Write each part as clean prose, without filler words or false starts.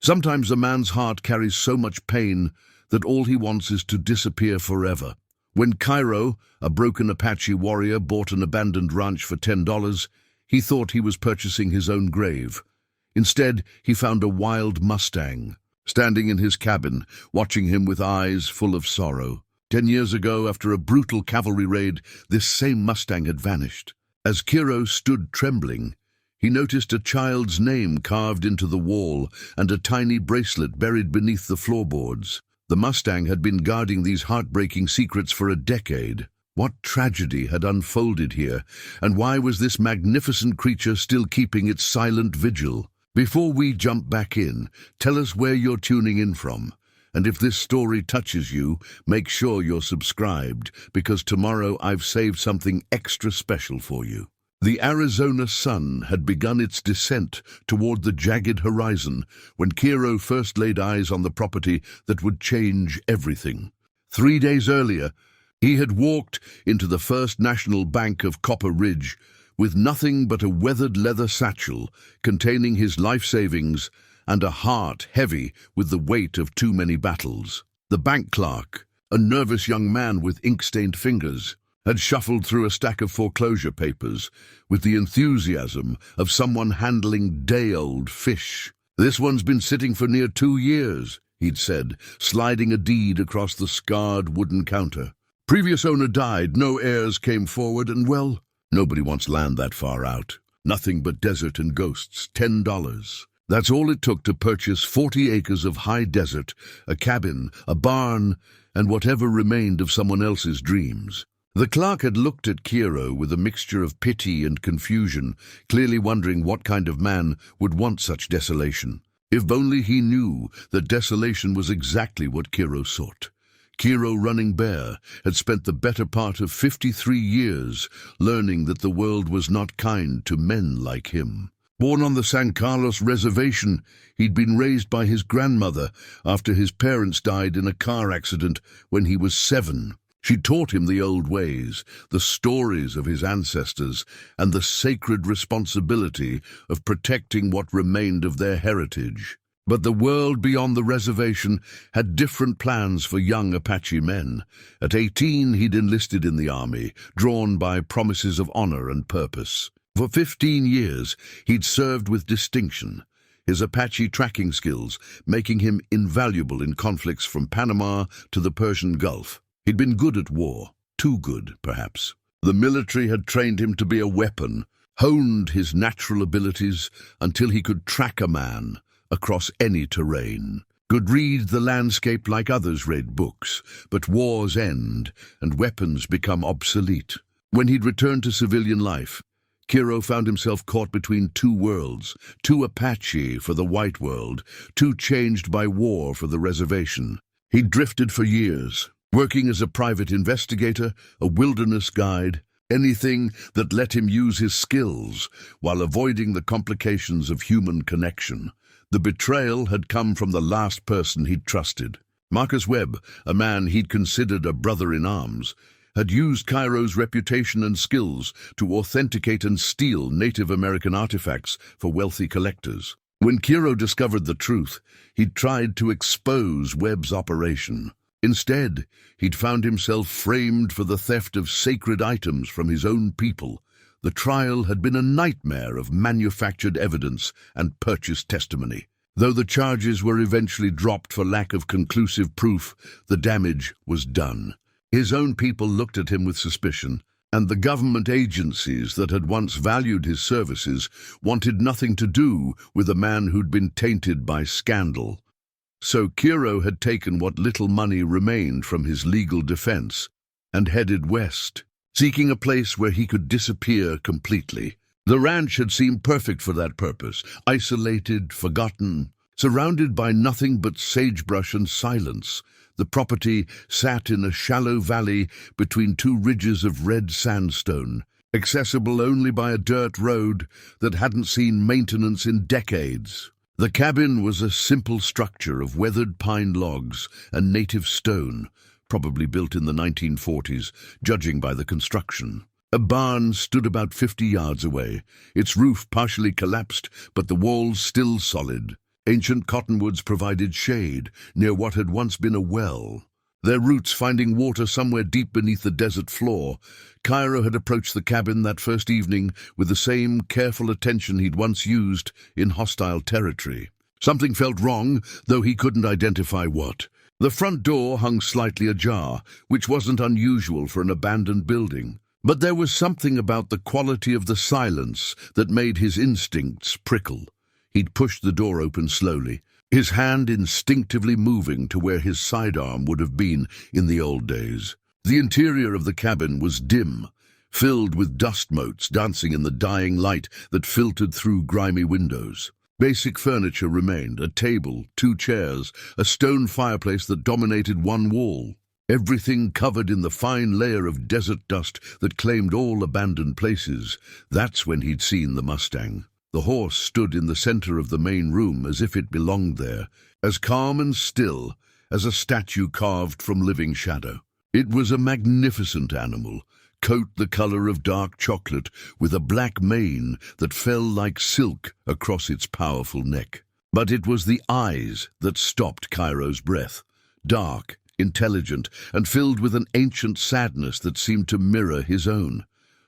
Sometimes a man's heart carries so much pain that all he wants is to disappear forever. When Kiro, a broken Apache warrior, bought an abandoned ranch for $10, he thought he was purchasing his own grave. Instead, he found a wild Mustang, standing in his cabin, watching him with eyes full of sorrow. 10 years ago, after a brutal cavalry raid, this same Mustang had vanished. As Kiro stood trembling, he noticed a child's name carved into the wall and a tiny bracelet buried beneath the floorboards. The Mustang had been guarding these heartbreaking secrets for a decade. What tragedy had unfolded here, and why was this magnificent creature still keeping its silent vigil? Before we jump back in, tell us where you're tuning in from. And if this story touches you, make sure you're subscribed, because tomorrow I've saved something extra special for you. The Arizona sun had begun its descent toward the jagged horizon when Kiro first laid eyes on the property that would change everything. 3 days earlier, he had walked into the First National Bank of Copper Ridge with nothing but a weathered leather satchel containing his life savings and a heart heavy with the weight of too many battles. The bank clerk, a nervous young man with ink-stained fingers, had shuffled through a stack of foreclosure papers with the enthusiasm of someone handling day-old fish. "This one's been sitting for near 2 years, he'd said, sliding a deed across the scarred wooden counter. "Previous owner died, no heirs came forward, and well, nobody wants land that far out. Nothing but desert and ghosts, $10. That's all it took to purchase 40 acres of high desert, a cabin, a barn, and whatever remained of someone else's dreams." The clerk had looked at Kiro with a mixture of pity and confusion, clearly wondering what kind of man would want such desolation. If only he knew that desolation was exactly what Kiro sought. Kiro, running bare, had spent the better part of 53 years learning that the world was not kind to men like him. Born on the San Carlos reservation, he'd been raised by his grandmother after his parents died in a car accident when he was 7. She taught him the old ways, the stories of his ancestors, and the sacred responsibility of protecting what remained of their heritage. But the world beyond the reservation had different plans for young Apache men. At 18, he'd enlisted in the army, drawn by promises of honor and purpose. For 15 years, he'd served with distinction, his Apache tracking skills making him invaluable in conflicts from Panama to the Persian Gulf. He'd been good at war, too good, perhaps. The military had trained him to be a weapon, honed his natural abilities until he could track a man across any terrain. Could read the landscape like others read books, but wars end and weapons become obsolete. When he'd returned to civilian life, Kiro found himself caught between two worlds, too Apache for the white world, too changed by war for the reservation. He'd drifted for years, working as a private investigator, a wilderness guide, anything that let him use his skills while avoiding the complications of human connection. The betrayal had come from the last person he'd trusted. Marcus Webb, a man he'd considered a brother-in-arms, had used Kiro's reputation and skills to authenticate and steal Native American artifacts for wealthy collectors. When Kiro discovered the truth, he'd tried to expose Webb's operation. Instead, he'd found himself framed for the theft of sacred items from his own people. The trial had been a nightmare of manufactured evidence and purchased testimony. Though the charges were eventually dropped for lack of conclusive proof, the damage was done. His own people looked at him with suspicion, and the government agencies that had once valued his services wanted nothing to do with a man who'd been tainted by scandal. So Kiro had taken what little money remained from his legal defense and headed west, seeking a place where he could disappear completely. The ranch had seemed perfect for that purpose, isolated, forgotten, surrounded by nothing but sagebrush and silence. The property sat in a shallow valley between two ridges of red sandstone, accessible only by a dirt road that hadn't seen maintenance in decades. The cabin was a simple structure of weathered pine logs and native stone, probably built in the 1940s, judging by the construction. A barn stood about 50 yards away, its roof partially collapsed, but the walls still solid. Ancient cottonwoods provided shade near what had once been a well. Their roots finding water somewhere deep beneath the desert floor, Kiro had approached the cabin that first evening with the same careful attention he'd once used in hostile territory. Something felt wrong, though he couldn't identify what. The front door hung slightly ajar, which wasn't unusual for an abandoned building. But there was something about the quality of the silence that made his instincts prickle. He'd pushed the door open slowly, his hand instinctively moving to where his sidearm would have been in the old days. The interior of the cabin was dim, filled with dust motes dancing in the dying light that filtered through grimy windows. Basic furniture remained: a table, 2 chairs, a stone fireplace that dominated one wall. Everything covered in the fine layer of desert dust that claimed all abandoned places. That's when he'd seen the Mustang. The horse stood in the center of the main room as if it belonged there, as calm and still as a statue carved from living shadow. It was a magnificent animal, coat the color of dark chocolate, with a black mane that fell like silk across its powerful neck. But it was the eyes that stopped Kiro's breath. Dark, intelligent, and filled with an ancient sadness that seemed to mirror his own.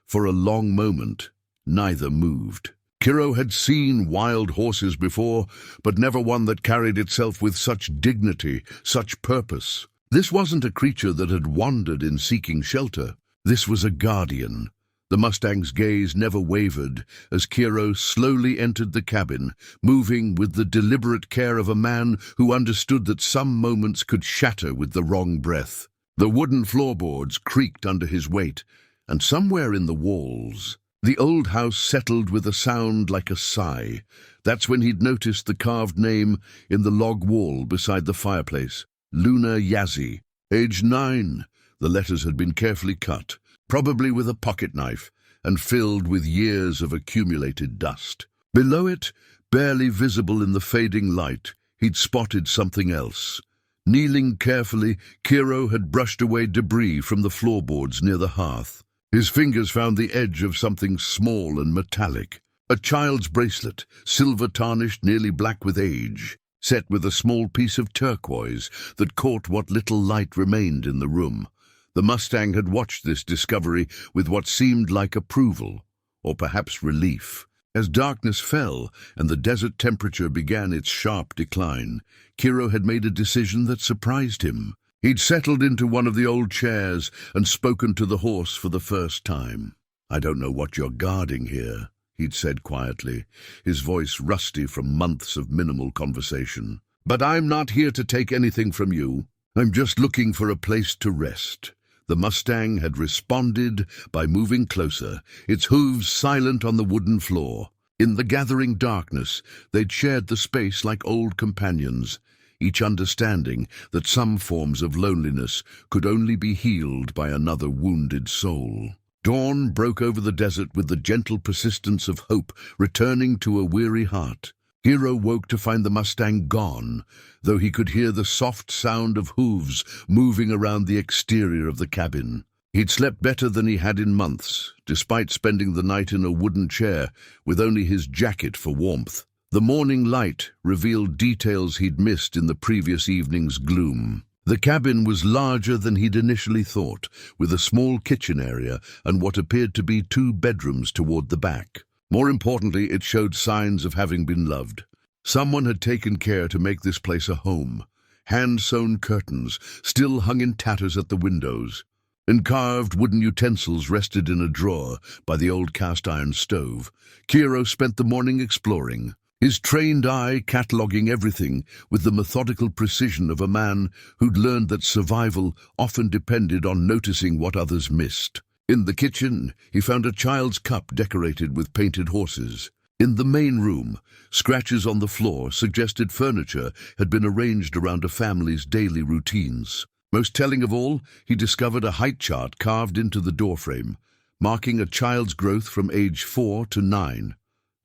For a long moment, neither moved. Kiro had seen wild horses before, but never one that carried itself with such dignity, such purpose. This wasn't a creature that had wandered in seeking shelter. This was a guardian. The Mustang's gaze never wavered as Kiro slowly entered the cabin, moving with the deliberate care of a man who understood that some moments could shatter with the wrong breath. The wooden floorboards creaked under his weight, and somewhere in the walls, the old house settled with a sound like a sigh. That's when he'd noticed the carved name in the log wall beside the fireplace. Luna Yazzie, age 9. The letters had been carefully cut, probably with a pocket knife, and filled with years of accumulated dust. Below it, barely visible in the fading light, he'd spotted something else. Kneeling carefully, Kiro had brushed away debris from the floorboards near the hearth. His fingers found the edge of something small and metallic. A child's bracelet, silver-tarnished, nearly black with age, set with a small piece of turquoise that caught what little light remained in the room. The Mustang had watched this discovery with what seemed like approval, or perhaps relief. As darkness fell and the desert temperature began its sharp decline, Kiro had made a decision that surprised him. He'd settled into one of the old chairs and spoken to the horse for the first time. "I don't know what you're guarding here," he'd said quietly, his voice rusty from months of minimal conversation. "But I'm not here to take anything from you. I'm just looking for a place to rest." The Mustang had responded by moving closer, its hooves silent on the wooden floor. In the gathering darkness, they'd shared the space like old companions, each understanding that some forms of loneliness could only be healed by another wounded soul. Dawn broke over the desert with the gentle persistence of hope returning to a weary heart. Kiro woke to find the Mustang gone, though he could hear the soft sound of hooves moving around the exterior of the cabin. He'd slept better than he had in months, despite spending the night in a wooden chair with only his jacket for warmth. The morning light revealed details he'd missed in the previous evening's gloom. The cabin was larger than he'd initially thought, with a small kitchen area and what appeared to be 2 bedrooms toward the back. More importantly, it showed signs of having been loved. Someone had taken care to make this place a home. Hand-sewn curtains still hung in tatters at the windows, and carved wooden utensils rested in a drawer by the old cast-iron stove. Kiro spent the morning exploring, his trained eye cataloguing everything with the methodical precision of a man who'd learned that survival often depended on noticing what others missed. In the kitchen, he found a child's cup decorated with painted horses. In the main room, scratches on the floor suggested furniture had been arranged around a family's daily routines. Most telling of all, he discovered a height chart carved into the doorframe, marking a child's growth from age 4 to 9.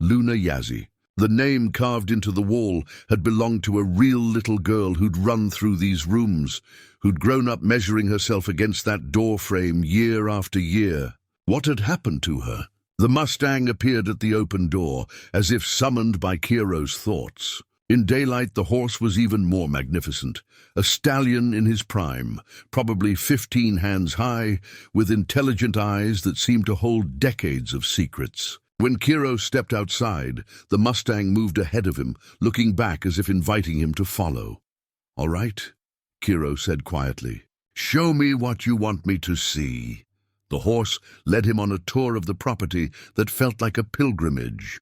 Luna Yazzie. The name carved into the wall had belonged to a real little girl who'd run through these rooms, who'd grown up measuring herself against that doorframe year after year. What had happened to her? The Mustang appeared at the open door, as if summoned by Kiro's thoughts. In daylight, the horse was even more magnificent, a stallion in his prime, probably 15 hands high, with intelligent eyes that seemed to hold decades of secrets. When Kiro stepped outside, the Mustang moved ahead of him, looking back as if inviting him to follow. "All right," Kiro said quietly. "Show me what you want me to see." The horse led him on a tour of the property that felt like a pilgrimage.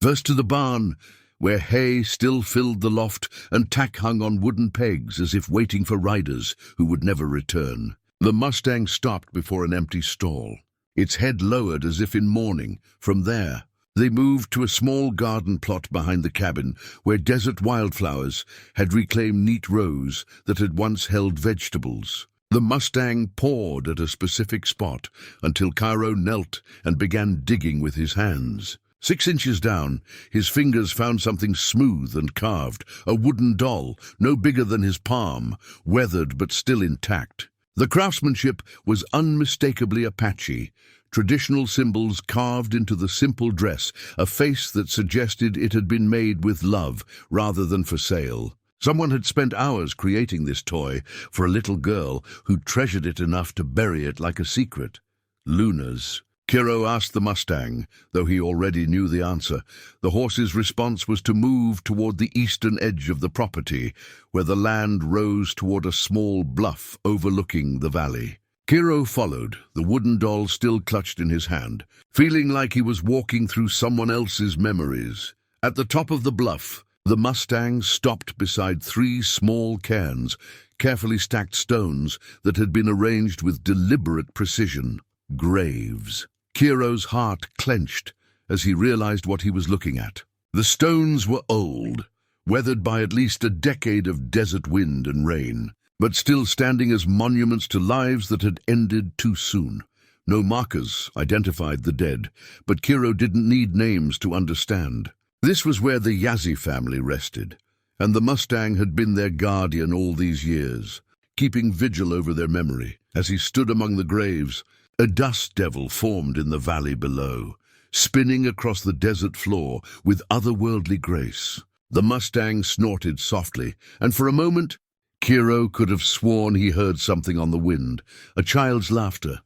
First to the barn, where hay still filled the loft and tack hung on wooden pegs as if waiting for riders who would never return. The Mustang stopped before an empty stall, its head lowered as if in mourning. From there, they moved to a small garden plot behind the cabin, where desert wildflowers had reclaimed neat rows that had once held vegetables. The Mustang pawed at a specific spot until Kiro knelt and began digging with his hands. 6 inches down, his fingers found something smooth and carved, a wooden doll, no bigger than his palm, weathered but still intact. The craftsmanship was unmistakably Apache, traditional symbols carved into the simple dress, a face that suggested it had been made with love rather than for sale. Someone had spent hours creating this toy for a little girl who treasured it enough to bury it like a secret. Luna's. Kiro asked the Mustang, though he already knew the answer. The horse's response was to move toward the eastern edge of the property, where the land rose toward a small bluff overlooking the valley. Kiro followed, the wooden doll still clutched in his hand, feeling like he was walking through someone else's memories. At the top of the bluff, the Mustang stopped beside 3 small cairns, carefully stacked stones that had been arranged with deliberate precision. Graves. Kiro's heart clenched as he realized what he was looking at. The stones were old, weathered by at least a decade of desert wind and rain, but still standing as monuments to lives that had ended too soon. No markers identified the dead, but Kiro didn't need names to understand. This was where the Yazzie family rested, and the Mustang had been their guardian all these years, keeping vigil over their memory. As he stood among the graves, a dust devil formed in the valley below, spinning across the desert floor with otherworldly grace. The Mustang snorted softly, and for a moment, Kiro could have sworn he heard something on the wind, a child's laughter,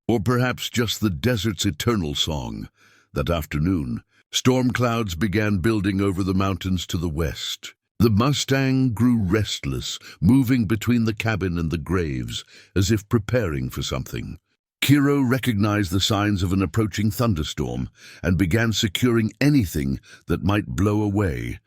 or perhaps just the desert's eternal song. That afternoon, storm clouds began building over the mountains to the west. The Mustang grew restless, moving between the cabin and the graves, as if preparing for something. Kiro recognized the signs of an approaching thunderstorm and began securing anything that might blow away,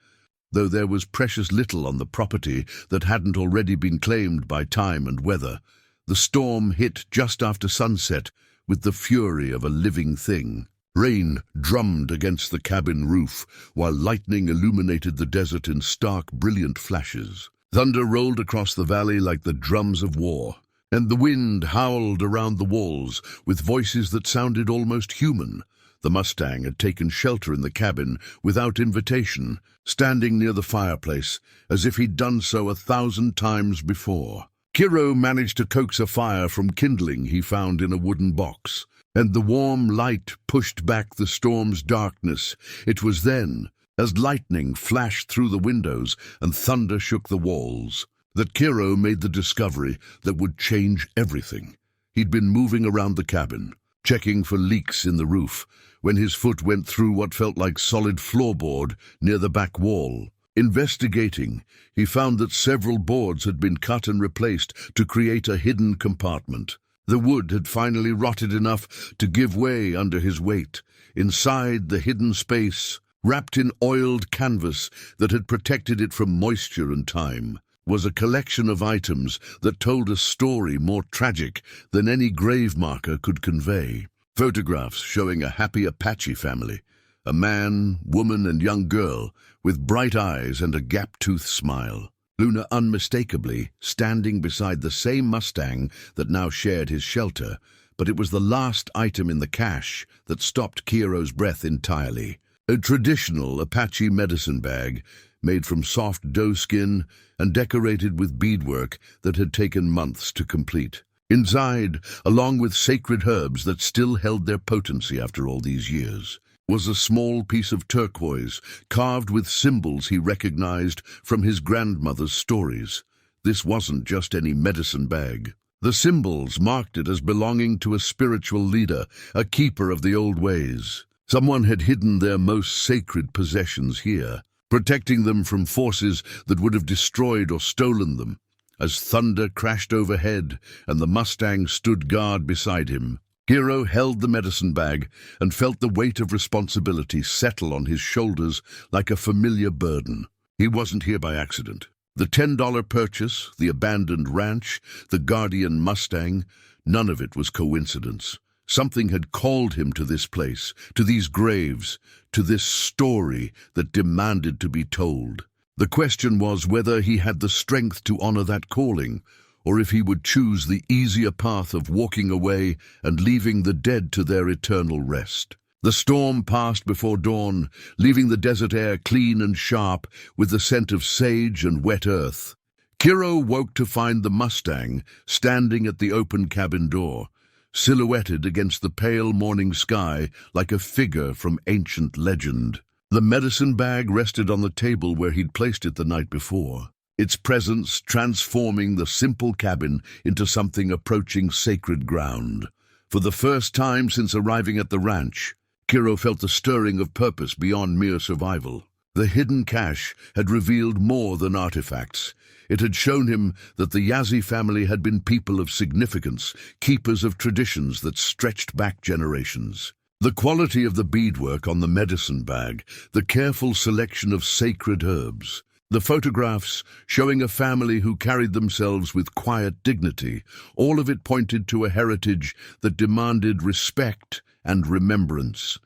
though there was precious little on the property that hadn't already been claimed by time and weather. The storm hit just after sunset with the fury of a living thing. Rain drummed against the cabin roof, while lightning illuminated the desert in stark, brilliant flashes. Thunder rolled across the valley like the drums of war, and the wind howled around the walls with voices that sounded almost human. The Mustang had taken shelter in the cabin without invitation, standing near the fireplace, as if he'd done so 1,000 times before. Kiro managed to coax a fire from kindling he found in a wooden box, and the warm light pushed back the storm's darkness. It was then, as lightning flashed through the windows and thunder shook the walls, that Kiro made the discovery that would change everything. He'd been moving around the cabin, checking for leaks in the roof, when his foot went through what felt like solid floorboard near the back wall. Investigating, he found that several boards had been cut and replaced to create a hidden compartment. The wood had finally rotted enough to give way under his weight. Inside the hidden space, wrapped in oiled canvas that had protected it from moisture and time, was a collection of items that told a story more tragic than any grave marker could convey. Photographs showing a happy Apache family, a man, woman, and young girl with bright eyes and a gap-toothed smile. Luna unmistakably standing beside the same Mustang that now shared his shelter, but it was the last item in the cache that stopped Kiro's breath entirely. A traditional Apache medicine bag made from soft doe skin and decorated with beadwork that had taken months to complete. Inside, along with sacred herbs that still held their potency after all these years, was a small piece of turquoise, carved with symbols he recognized from his grandmother's stories. This wasn't just any medicine bag. The symbols marked it as belonging to a spiritual leader, a keeper of the old ways. Someone had hidden their most sacred possessions here, protecting them from forces that would have destroyed or stolen them. As thunder crashed overhead and the Mustang stood guard beside him, Kiro held the medicine bag and felt the weight of responsibility settle on his shoulders like a familiar burden. He wasn't here by accident. The $10 purchase, the abandoned ranch, the guardian Mustang, none of it was coincidence. Something had called him to this place, to these graves, to this story that demanded to be told. The question was whether he had the strength to honor that calling, or if he would choose the easier path of walking away and leaving the dead to their eternal rest. The storm passed before dawn, leaving the desert air clean and sharp with the scent of sage and wet earth. Kiro woke to find the Mustang standing at the open cabin door, silhouetted against the pale morning sky like a figure from ancient legend. The medicine bag rested on the table where he'd placed it the night before, its presence transforming the simple cabin into something approaching sacred ground. For the first time since arriving at the ranch, Kiro felt the stirring of purpose beyond mere survival. The hidden cache had revealed more than artifacts. It had shown him that the Yazzie family had been people of significance, keepers of traditions that stretched back generations. The quality of the beadwork on the medicine bag, the careful selection of sacred herbs, the photographs showing a family who carried themselves with quiet dignity, all of it pointed to a heritage that demanded respect and remembrance.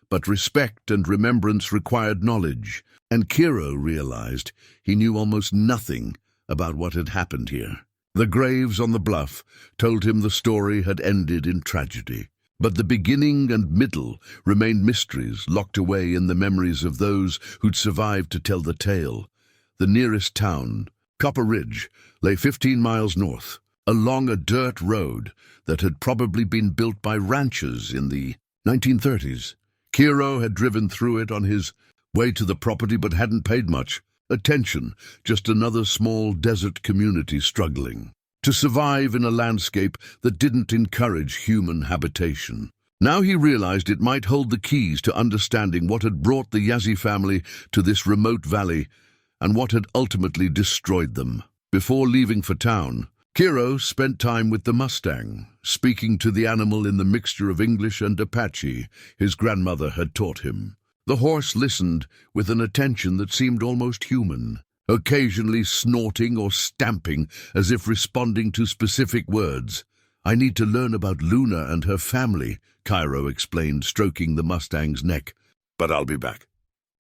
But respect and remembrance required knowledge, and Kiro realized he knew almost nothing about what had happened here. The graves on the bluff told him the story had ended in tragedy, but the beginning and middle remained mysteries locked away in the memories of those who'd survived to tell the tale. The nearest town, Copper Ridge, lay 15 miles north, along a dirt road that had probably been built by ranchers in the 1930s. Kiro had driven through it on his way to the property but hadn't paid much attention, just another small desert community struggling to survive in a landscape that didn't encourage human habitation. Now he realized it might hold the keys to understanding what had brought the Yazzie family to this remote valley and what had ultimately destroyed them. Before leaving for town, Kiro spent time with the Mustang, speaking to the animal in the mixture of English and Apache his grandmother had taught him. The horse listened with an attention that seemed almost human, occasionally snorting or stamping as if responding to specific words. "I need to learn about Luna and her family," Kiro explained, stroking the Mustang's neck. "But I'll be back.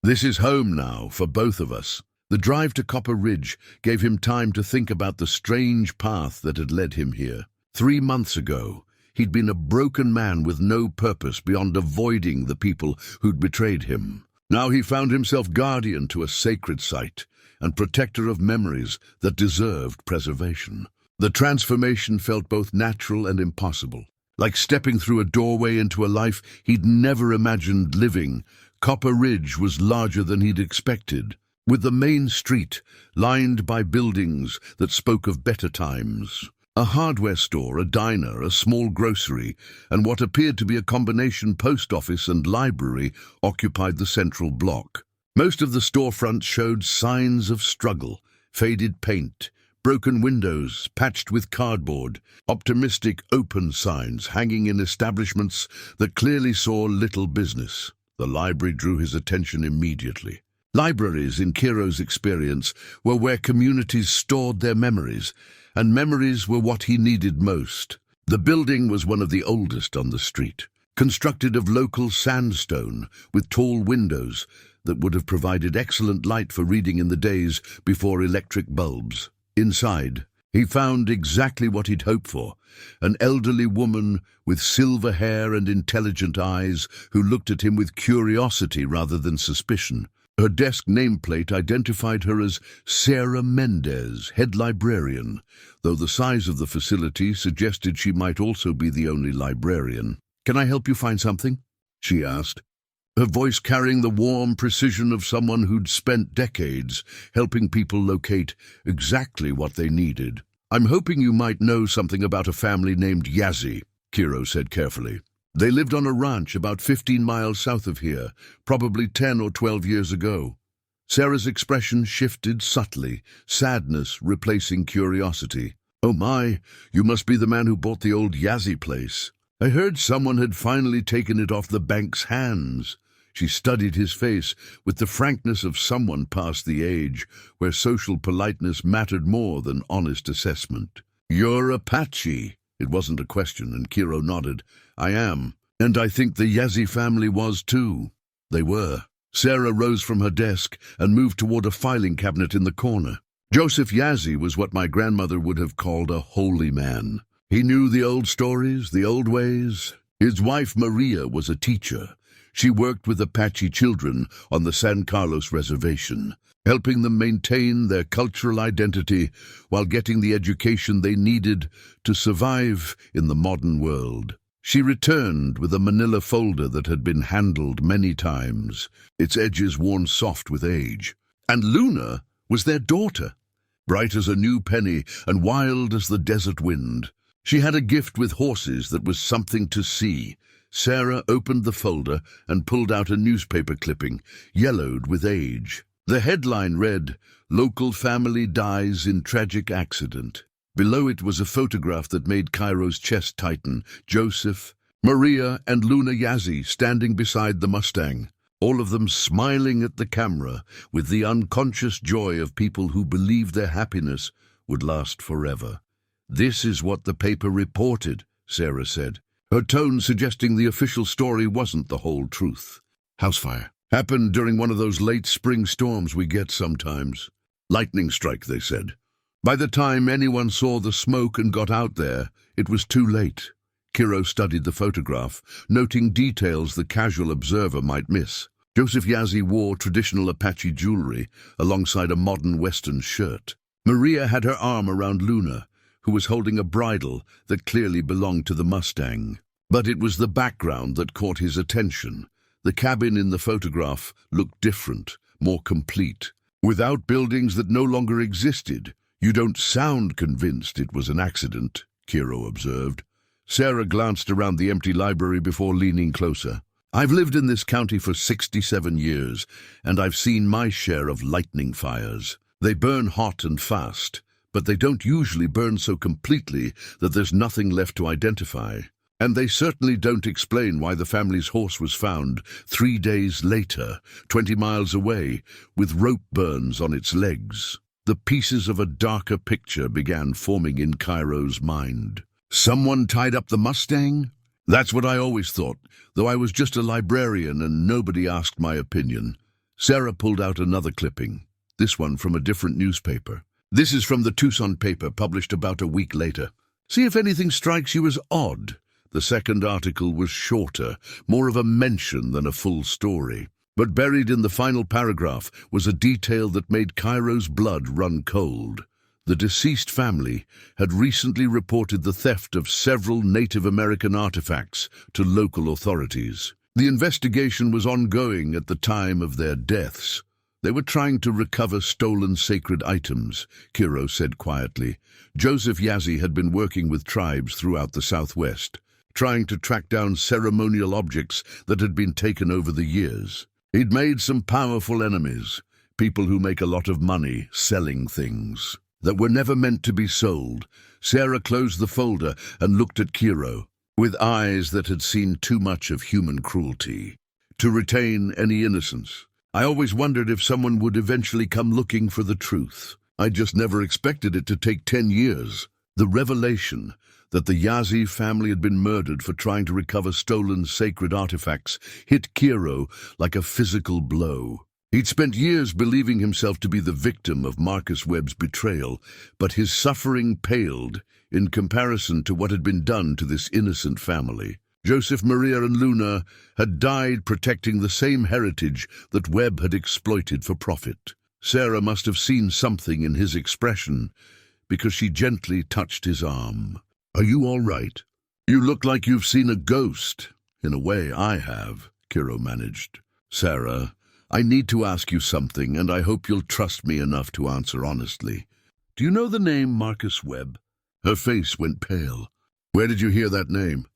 This is home now for both of us." The drive to Copper Ridge gave him time to think about the strange path that had led him here. 3 months ago, he'd been a broken man with no purpose beyond avoiding the people who'd betrayed him. Now he found himself guardian to a sacred site and protector of memories that deserved preservation. The transformation felt both natural and impossible, like stepping through a doorway into a life he'd never imagined living. Copper Ridge was larger than he'd expected, with the main street lined by buildings that spoke of better times. A hardware store, a diner, a small grocery, and what appeared to be a combination post office and library occupied the central block. Most of the storefronts showed signs of struggle: faded paint, broken windows patched with cardboard, optimistic open signs hanging in establishments that clearly saw little business. The library drew his attention immediately. Libraries, in Kiro's experience, were where communities stored their memories, and memories were what he needed most. The building was one of the oldest on the street, constructed of local sandstone with tall windows that would have provided excellent light for reading in the days before electric bulbs. Inside, he found exactly what he'd hoped for: an elderly woman with silver hair and intelligent eyes who looked at him with curiosity rather than suspicion. Her desk nameplate identified her as Sarah Mendez, head librarian, though the size of the facility suggested she might also be the only librarian. "Can I help you find something?" she asked. her voice carrying the warm precision of someone who'd spent decades helping people locate exactly what they needed. "I'm hoping you might know something about a family named Yazzie," Kiro said carefully. "They lived on a ranch about 15 miles south of here, probably 10 or 12 years ago." Sarah's expression shifted subtly, sadness replacing curiosity. "Oh my, you must be the man who bought the old Yazzie place. I heard someone had finally taken it off the bank's hands." She studied his face with the frankness of someone past the age where social politeness mattered more than honest assessment. "You're Apache." It wasn't a question, and Kiro nodded. "I am, and I think the Yazzie family was too." They were. Sarah rose from her desk and moved toward a filing cabinet in the corner. Joseph Yazzie was what my grandmother would have called a holy man. He knew the old stories, the old ways. His wife Maria was a teacher. She worked with Apache children on the San Carlos reservation, helping them maintain their cultural identity while getting the education they needed to survive in the modern world. She returned with a manila folder that had been handled many times, its edges worn soft with age. And Luna was their daughter, bright as a new penny and wild as the desert wind. She had a gift with horses that was something to see. Sarah opened the folder and pulled out a newspaper clipping, yellowed with age. The headline read, "Local family dies in tragic accident." Below it was a photograph that made Kiro's chest tighten. Joseph, Maria, and Luna Yazzie standing beside the Mustang, all of them smiling at the camera with the unconscious joy of people who believed their happiness would last forever. "This is what the paper reported," Sarah said, her tone suggesting the official story wasn't the whole truth. "House fire. Happened during one of those late spring storms we get sometimes. Lightning strike," they said. By the time anyone saw the smoke and got out there, it was too late. Kiro studied the photograph, noting details the casual observer might miss. Joseph Yazzie wore traditional Apache jewelry alongside a modern Western shirt. Maria had her arm around Luna, who was holding a bridle that clearly belonged to the Mustang. But it was the background that caught his attention. The cabin in the photograph looked different, more complete. Without buildings that no longer existed, "You don't sound convinced it was an accident," Kiro observed. Sarah glanced around the empty library before leaning closer. "I've lived in this county for 67 years, and I've seen my share of lightning fires. They burn hot and fast, but they don't usually burn so completely that there's nothing left to identify. And they certainly don't explain why the family's horse was found 3 days later, 20 miles away, with rope burns on its legs." The pieces of a darker picture began forming in Kiro's mind. Someone tied up the Mustang? That's what I always thought, though I was just a librarian and nobody asked my opinion. Sarah pulled out another clipping, this one from a different newspaper. "This is from the Tucson paper, published about a week later. See if anything strikes you as odd." The second article was shorter, more of a mention than a full story. But buried in the final paragraph was a detail that made Kiro's blood run cold. The deceased family had recently reported the theft of several Native American artifacts to local authorities. The investigation was ongoing at the time of their deaths. "They were trying to recover stolen sacred items," Kiro said quietly. Joseph Yazzie had been working with tribes throughout the Southwest, trying to track down ceremonial objects that had been taken over the years. He'd made some powerful enemies, people who make a lot of money selling things that were never meant to be sold. Sarah closed the folder and looked at Kiro, with eyes that had seen too much of human cruelty to retain any innocence. "I always wondered if someone would eventually come looking for the truth. I just never expected it to take 10 years. The revelation that the Yazzie family had been murdered for trying to recover stolen sacred artifacts hit Kiro like a physical blow. He'd spent years believing himself to be the victim of Marcus Webb's betrayal, but his suffering paled in comparison to what had been done to this innocent family. Joseph, Maria, and Luna had died protecting the same heritage that Webb had exploited for profit. Sarah must have seen something in his expression, because she gently touched his arm. "Are you all right? You look like you've seen a ghost." "In a way, I have," Kiro managed. Sarah, I need to ask you something, and I hope you'll trust me enough to answer honestly. Do you know the name Marcus Webb? Her face went pale. Where did you hear that name?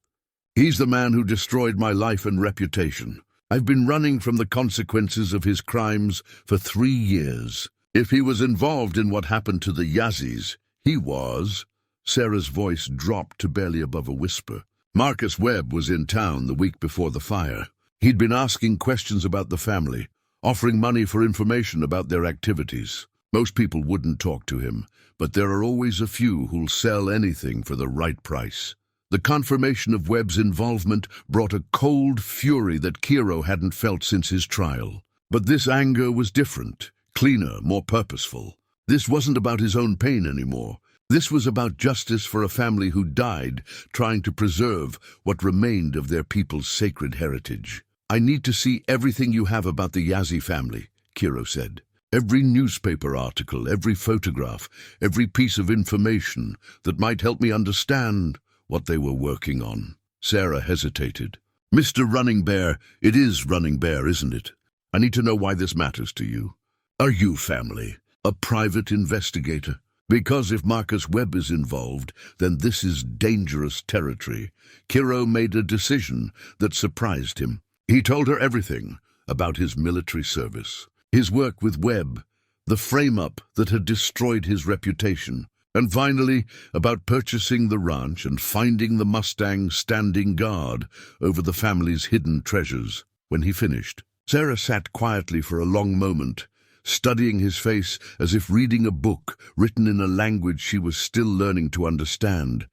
He's the man who destroyed my life and reputation. I've been running from the consequences of his crimes for 3 years. If he was involved in what happened to the Yazis, he was. Sarah's voice dropped to barely above a whisper. Marcus Webb was in town the week before the fire. He'd been asking questions about the family, offering money for information about their activities. Most people wouldn't talk to him, but there are always a few who'll sell anything for the right price. The confirmation of Webb's involvement brought a cold fury that Kiro hadn't felt since his trial. But this anger was different, cleaner, more purposeful. This wasn't about his own pain anymore. This was about justice for a family who died trying to preserve what remained of their people's sacred heritage. I need to see everything you have about the Yazi family, Kiro said. Every newspaper article, every photograph, every piece of information that might help me understand what they were working on. Sarah hesitated. Mr. Running Bear, it is Running Bear, isn't it? I need to know why this matters to you. Are you family? A private investigator? Because if Marcus Webb is involved, then this is dangerous territory. Kiro made a decision that surprised him. He told her everything about his military service, his work with Webb, the frame-up that had destroyed his reputation, and finally about purchasing the ranch and finding the Mustang standing guard over the family's hidden treasures. When he finished, Sarah sat quietly for a long moment, studying his face as if reading a book written in a language she was still learning to understand.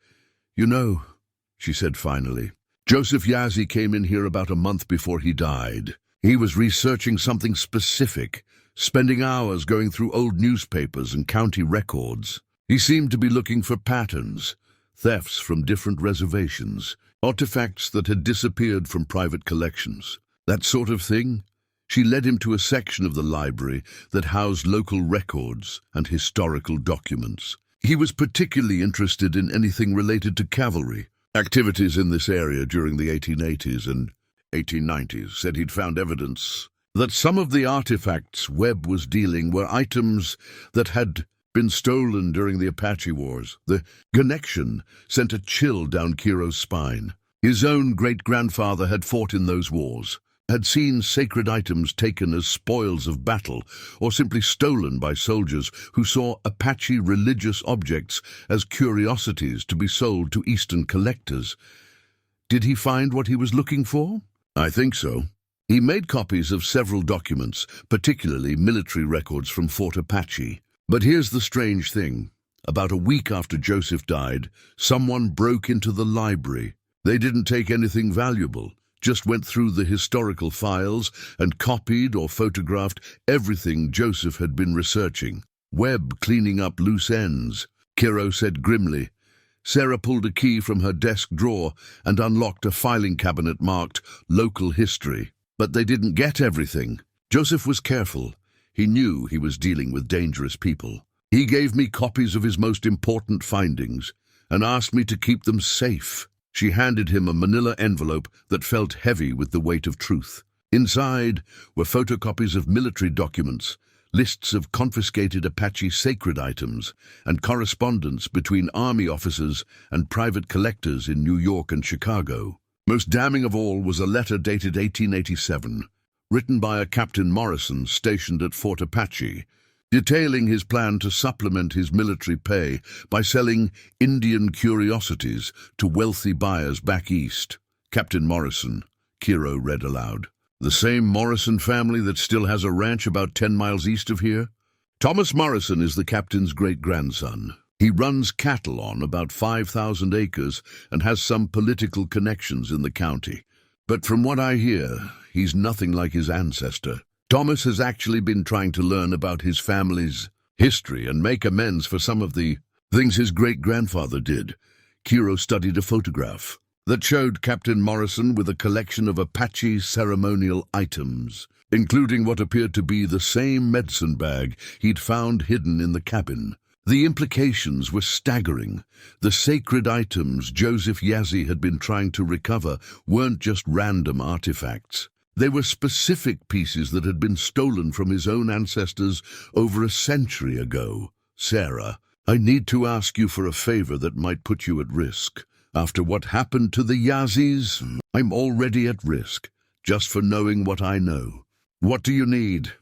You know, she said finally, Joseph Yazzie came in here about a month before he died. He was researching something specific, spending hours going through old newspapers and county records. He seemed to be looking for patterns, thefts from different reservations, artifacts that had disappeared from private collections. That sort of thing. She led him to a section of the library that housed local records and historical documents. He was particularly interested in anything related to cavalry. Activities in this area during the 1880s and 1890s said he'd found evidence that some of the artifacts Webb was dealing were items that had been stolen during the Apache Wars. The connection sent a chill down Kiro's spine. His own great-grandfather had fought in those wars, had seen sacred items taken as spoils of battle or simply stolen by soldiers who saw Apache religious objects as curiosities to be sold to Eastern collectors. Did he find what he was looking for? I think so. He made copies of several documents, particularly military records from Fort Apache. But here's the strange thing. About a week after Joseph died, someone broke into the library. They didn't take anything valuable, just went through the historical files and copied or photographed everything Joseph had been researching. Webb cleaning up loose ends, Kiro said grimly. Sarah pulled a key from her desk drawer and unlocked a filing cabinet marked Local History. But they didn't get everything. Joseph was careful. He knew he was dealing with dangerous people. He gave me copies of his most important findings and asked me to keep them safe. She handed him a manila envelope that felt heavy with the weight of truth. Inside were photocopies of military documents, lists of confiscated Apache sacred items, and correspondence between army officers and private collectors in New York and Chicago. Most damning of all was a letter dated 1887, written by a Captain Morrison stationed at Fort Apache, detailing his plan to supplement his military pay by selling Indian curiosities to wealthy buyers back east. Captain Morrison, Kiro read aloud. The same Morrison family that still has a ranch about 10 miles east of here? Thomas Morrison is the captain's great-grandson. He runs cattle on about 5,000 acres and has some political connections in the county. But from what I hear, he's nothing like his ancestor. Thomas has actually been trying to learn about his family's history and make amends for some of the things his great-grandfather did. Kiro studied a photograph that showed Captain Morrison with a collection of Apache ceremonial items, including what appeared to be the same medicine bag he'd found hidden in the cabin. The implications were staggering. The sacred items Joseph Yazzie had been trying to recover weren't just random artifacts. They were specific pieces that had been stolen from his own ancestors over a century ago. Sarah, I need to ask you for a favor that might put you at risk. After what happened to the Yazis, I'm already at risk, just for knowing what I know. What do you need?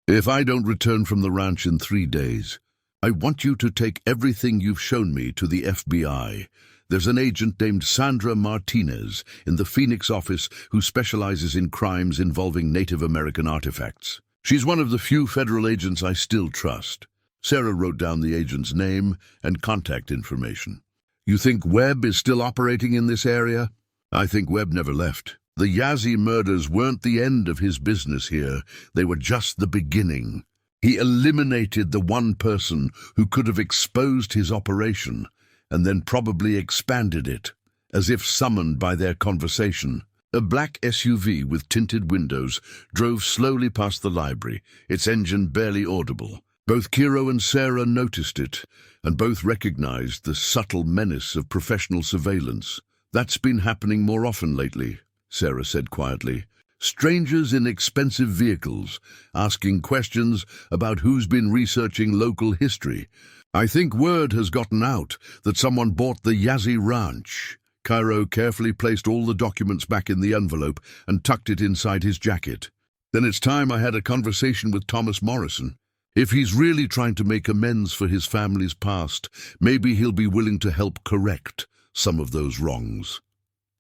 If I don't return from the ranch in 3 days, I want you to take everything you've shown me to the FBI. There's an agent named Sandra Martinez in the Phoenix office who specializes in crimes involving Native American artifacts. She's one of the few federal agents I still trust. Sarah wrote down the agent's name and contact information. You think Webb is still operating in this area? I think Webb never left. The Yazzie murders weren't the end of his business here. They were just the beginning. He eliminated the one person who could have exposed his operation, and then probably expanded it, as if summoned by their conversation. A black SUV with tinted windows drove slowly past the library, its engine barely audible. Both Kiro and Sarah noticed it, and both recognized the subtle menace of professional surveillance. That's been happening more often lately, Sarah said quietly. Strangers in expensive vehicles, asking questions about who's been researching local history. I think word has gotten out that someone bought the Yazzie ranch. Kiro carefully placed all the documents back in the envelope and tucked it inside his jacket. Then it's time I had a conversation with Thomas Morrison. If he's really trying to make amends for his family's past, maybe he'll be willing to help correct some of those wrongs.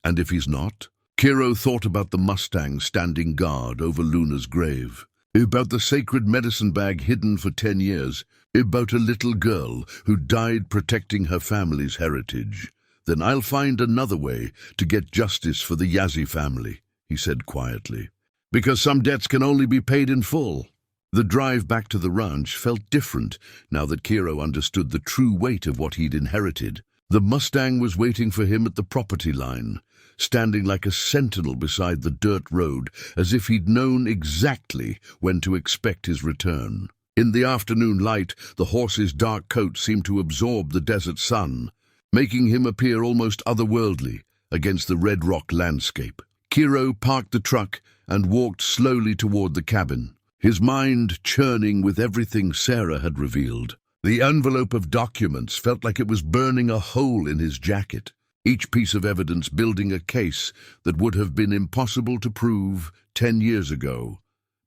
And if he's not? Kiro thought about the Mustang standing guard over Luna's grave, about the sacred medicine bag hidden for 10 years, about a little girl who died protecting her family's heritage. Then I'll find another way to get justice for the Yazzie family, he said quietly, because some debts can only be paid in full. The drive back to the ranch felt different now that Kiro understood the true weight of what he'd inherited. The Mustang was waiting for him at the property line, standing like a sentinel beside the dirt road, as if he'd known exactly when to expect his return. In the afternoon light, the horse's dark coat seemed to absorb the desert sun, making him appear almost otherworldly against the red rock landscape. Kiro parked the truck and walked slowly toward the cabin, his mind churning with everything Sarah had revealed. The envelope of documents felt like it was burning a hole in his jacket, each piece of evidence building a case that would have been impossible to prove 10 years ago,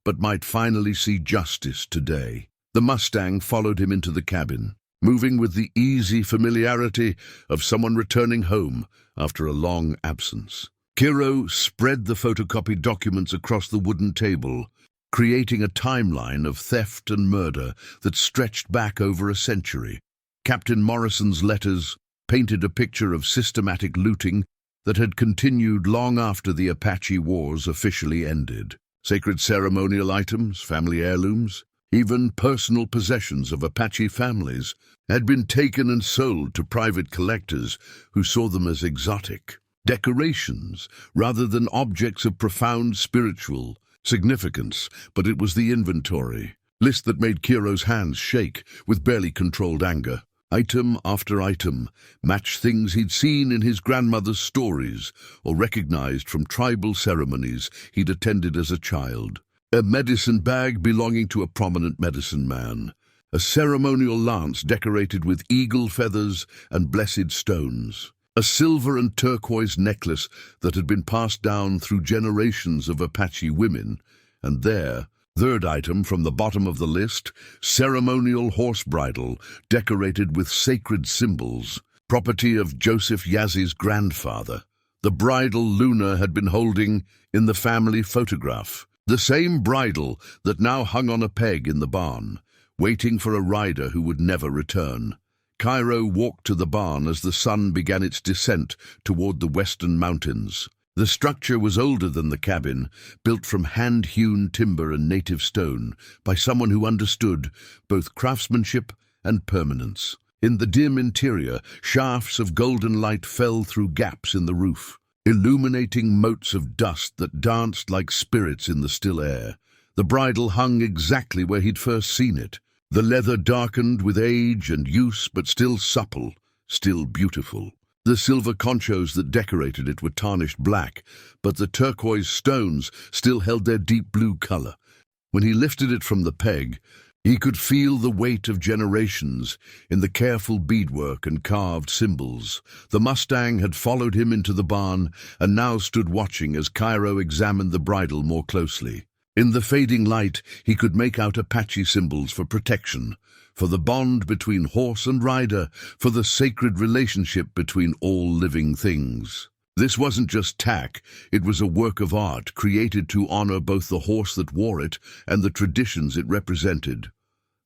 but might finally see justice today. The Mustang followed him into the cabin, moving with the easy familiarity of someone returning home after a long absence. Kiro spread the photocopied documents across the wooden table, creating a timeline of theft and murder that stretched back over a century. Captain Morrison's letters painted a picture of systematic looting that had continued long after the Apache Wars officially ended. Sacred ceremonial items, family heirlooms, even personal possessions of Apache families had been taken and sold to private collectors who saw them as exotic decorations rather than objects of profound spiritual significance. But it was the inventory list that made Kiro's hands shake with barely controlled anger. Item after item matched things he'd seen in his grandmother's stories or recognized from tribal ceremonies he'd attended as a child. A medicine bag belonging to a prominent medicine man, a ceremonial lance decorated with eagle feathers and blessed stones, a silver and turquoise necklace that had been passed down through generations of Apache women, and there, third item from the bottom of the list, ceremonial horse bridle decorated with sacred symbols, property of Joseph Yazzie's grandfather. The bridle Luna had been holding in the family photograph, the same bridle that now hung on a peg in the barn, waiting for a rider who would never return. Kiro walked to the barn as the sun began its descent toward the western mountains. The structure was older than the cabin, built from hand-hewn timber and native stone by someone who understood both craftsmanship and permanence. In the dim interior, shafts of golden light fell through gaps in the roof, illuminating motes of dust that danced like spirits in the still air. The bridle hung exactly where he'd first seen it, the leather darkened with age and use but still supple, still beautiful. The The silver conchos that decorated it were tarnished black, but the turquoise stones still held their deep blue color. When he lifted it from the peg, he could feel the weight of generations in the careful beadwork and carved symbols. The Mustang had followed him into the barn and now stood watching as Kiro examined the bridle more closely. In the fading light, he could make out Apache symbols for protection, for the bond between horse and rider, for the sacred relationship between all living things. This wasn't just tack, it was a work of art created to honor both the horse that wore it and the traditions it represented.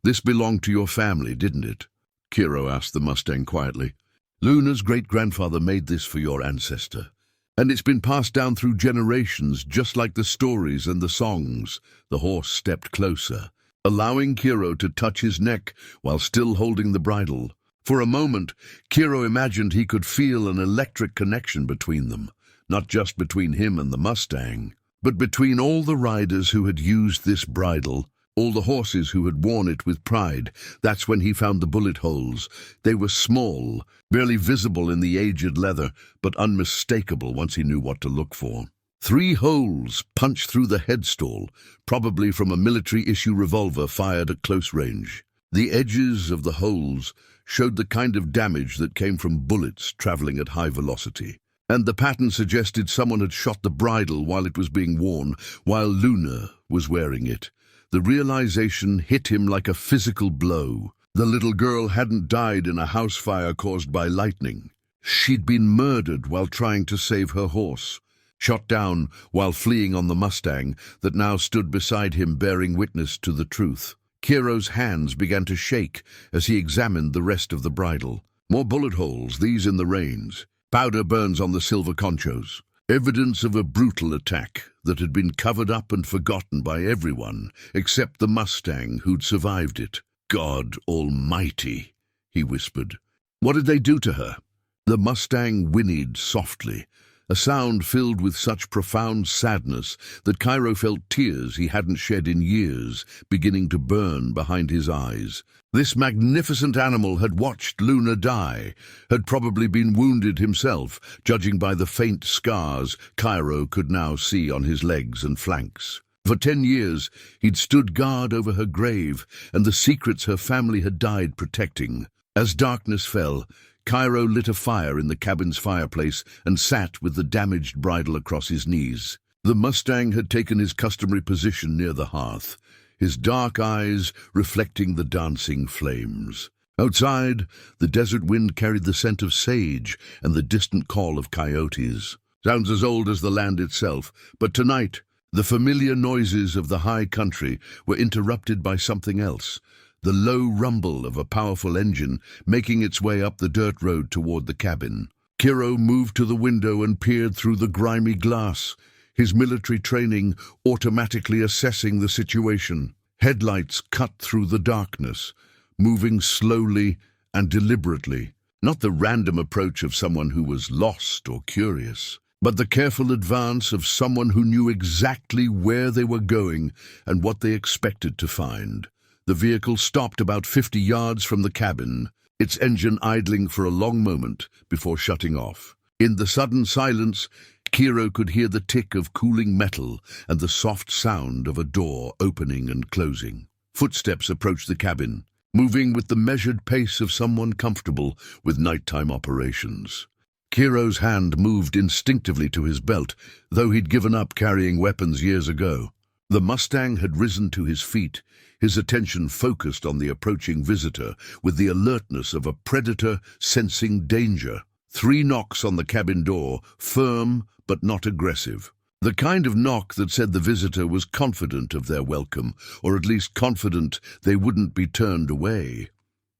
"This belonged to your family, didn't it?" Kiro asked the Mustang quietly. "Luna's great-grandfather made this for your ancestor. And it's been passed down through generations, just like the stories and the songs." The horse stepped closer, allowing Kiro to touch his neck while still holding the bridle. For a moment, Kiro imagined he could feel an electric connection between them, not just between him and the Mustang, but between all the riders who had used this bridle, all the horses who had worn it with pride. That's when he found the bullet holes. They were small, barely visible in the aged leather, but unmistakable once he knew what to look for. 3 holes punched through the headstall, probably from a military-issue revolver fired at close range. The edges of the holes showed the kind of damage that came from bullets traveling at high velocity. And the pattern suggested someone had shot the bridle while it was being worn, while Luna was wearing it. The realization hit him like a physical blow. The little girl hadn't died in a house fire caused by lightning. She'd been murdered while trying to save her horse, shot down while fleeing on the Mustang that now stood beside him bearing witness to the truth. Kiro's hands began to shake as he examined the rest of the bridle. More bullet holes, these in the reins. Powder burns on the silver conchos. Evidence of a brutal attack that had been covered up and forgotten by everyone except the Mustang who'd survived it. "God Almighty," he whispered. "What did they do to her?" The Mustang whinnied softly, a sound filled with such profound sadness that Kiro felt tears he hadn't shed in years beginning to burn behind his eyes. This magnificent animal had watched Luna die, had probably been wounded himself, judging by the faint scars Kiro could now see on his legs and flanks. For 10 years, he'd stood guard over her grave and the secrets her family had died protecting. As darkness fell, Kiro lit a fire in the cabin's fireplace and sat with the damaged bridle across his knees. The Mustang had taken his customary position near the hearth, his dark eyes reflecting the dancing flames. Outside, the desert wind carried the scent of sage and the distant call of coyotes. Sounds as old as the land itself, but tonight, the familiar noises of the high country were interrupted by something else. The low rumble of a powerful engine making its way up the dirt road toward the cabin. Kiro moved to the window and peered through the grimy glass, his military training automatically assessing the situation. Headlights cut through the darkness, moving slowly and deliberately. Not the random approach of someone who was lost or curious, but the careful advance of someone who knew exactly where they were going and what they expected to find. The vehicle stopped about 50 yards from the cabin, its engine idling for a long moment before shutting off. In the sudden silence, Kiro could hear the tick of cooling metal and the soft sound of a door opening and closing. Footsteps approached the cabin, moving with the measured pace of someone comfortable with nighttime operations. Kiro's hand moved instinctively to his belt, though he'd given up carrying weapons years ago. The Mustang had risen to his feet, his attention focused on the approaching visitor with the alertness of a predator sensing danger. 3 knocks on the cabin door, firm but not aggressive. The kind of knock that said the visitor was confident of their welcome, or at least confident they wouldn't be turned away.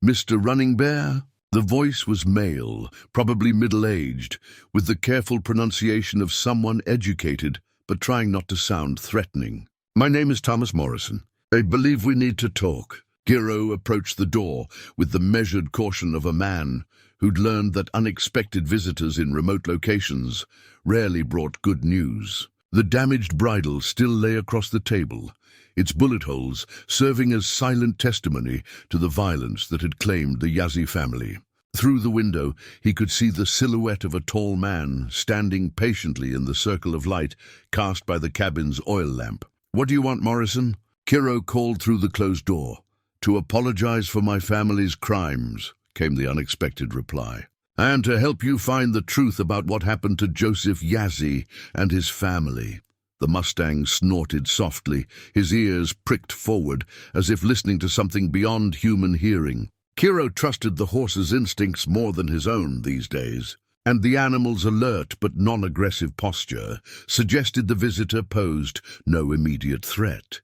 "Mr. Running Bear?" The voice was male, probably middle-aged, with the careful pronunciation of someone educated, but trying not to sound threatening. "My name is Thomas Morrison. I believe we need to talk." Kiro approached the door with the measured caution of a man who'd learned that unexpected visitors in remote locations rarely brought good news. The damaged bridle still lay across the table, its bullet holes serving as silent testimony to the violence that had claimed the Yazzie family. Through the window, he could see the silhouette of a tall man standing patiently in the circle of light cast by the cabin's oil lamp. "What do you want, Morrison?" Kiro called through the closed door. "To apologize for my family's crimes," came the unexpected reply. "And to help you find the truth about what happened to Joseph Yazzie and his family." The Mustang snorted softly, his ears pricked forward, as if listening to something beyond human hearing. Kiro trusted the horse's instincts more than his own these days, and the animal's alert but non-aggressive posture suggested the visitor posed no immediate threat.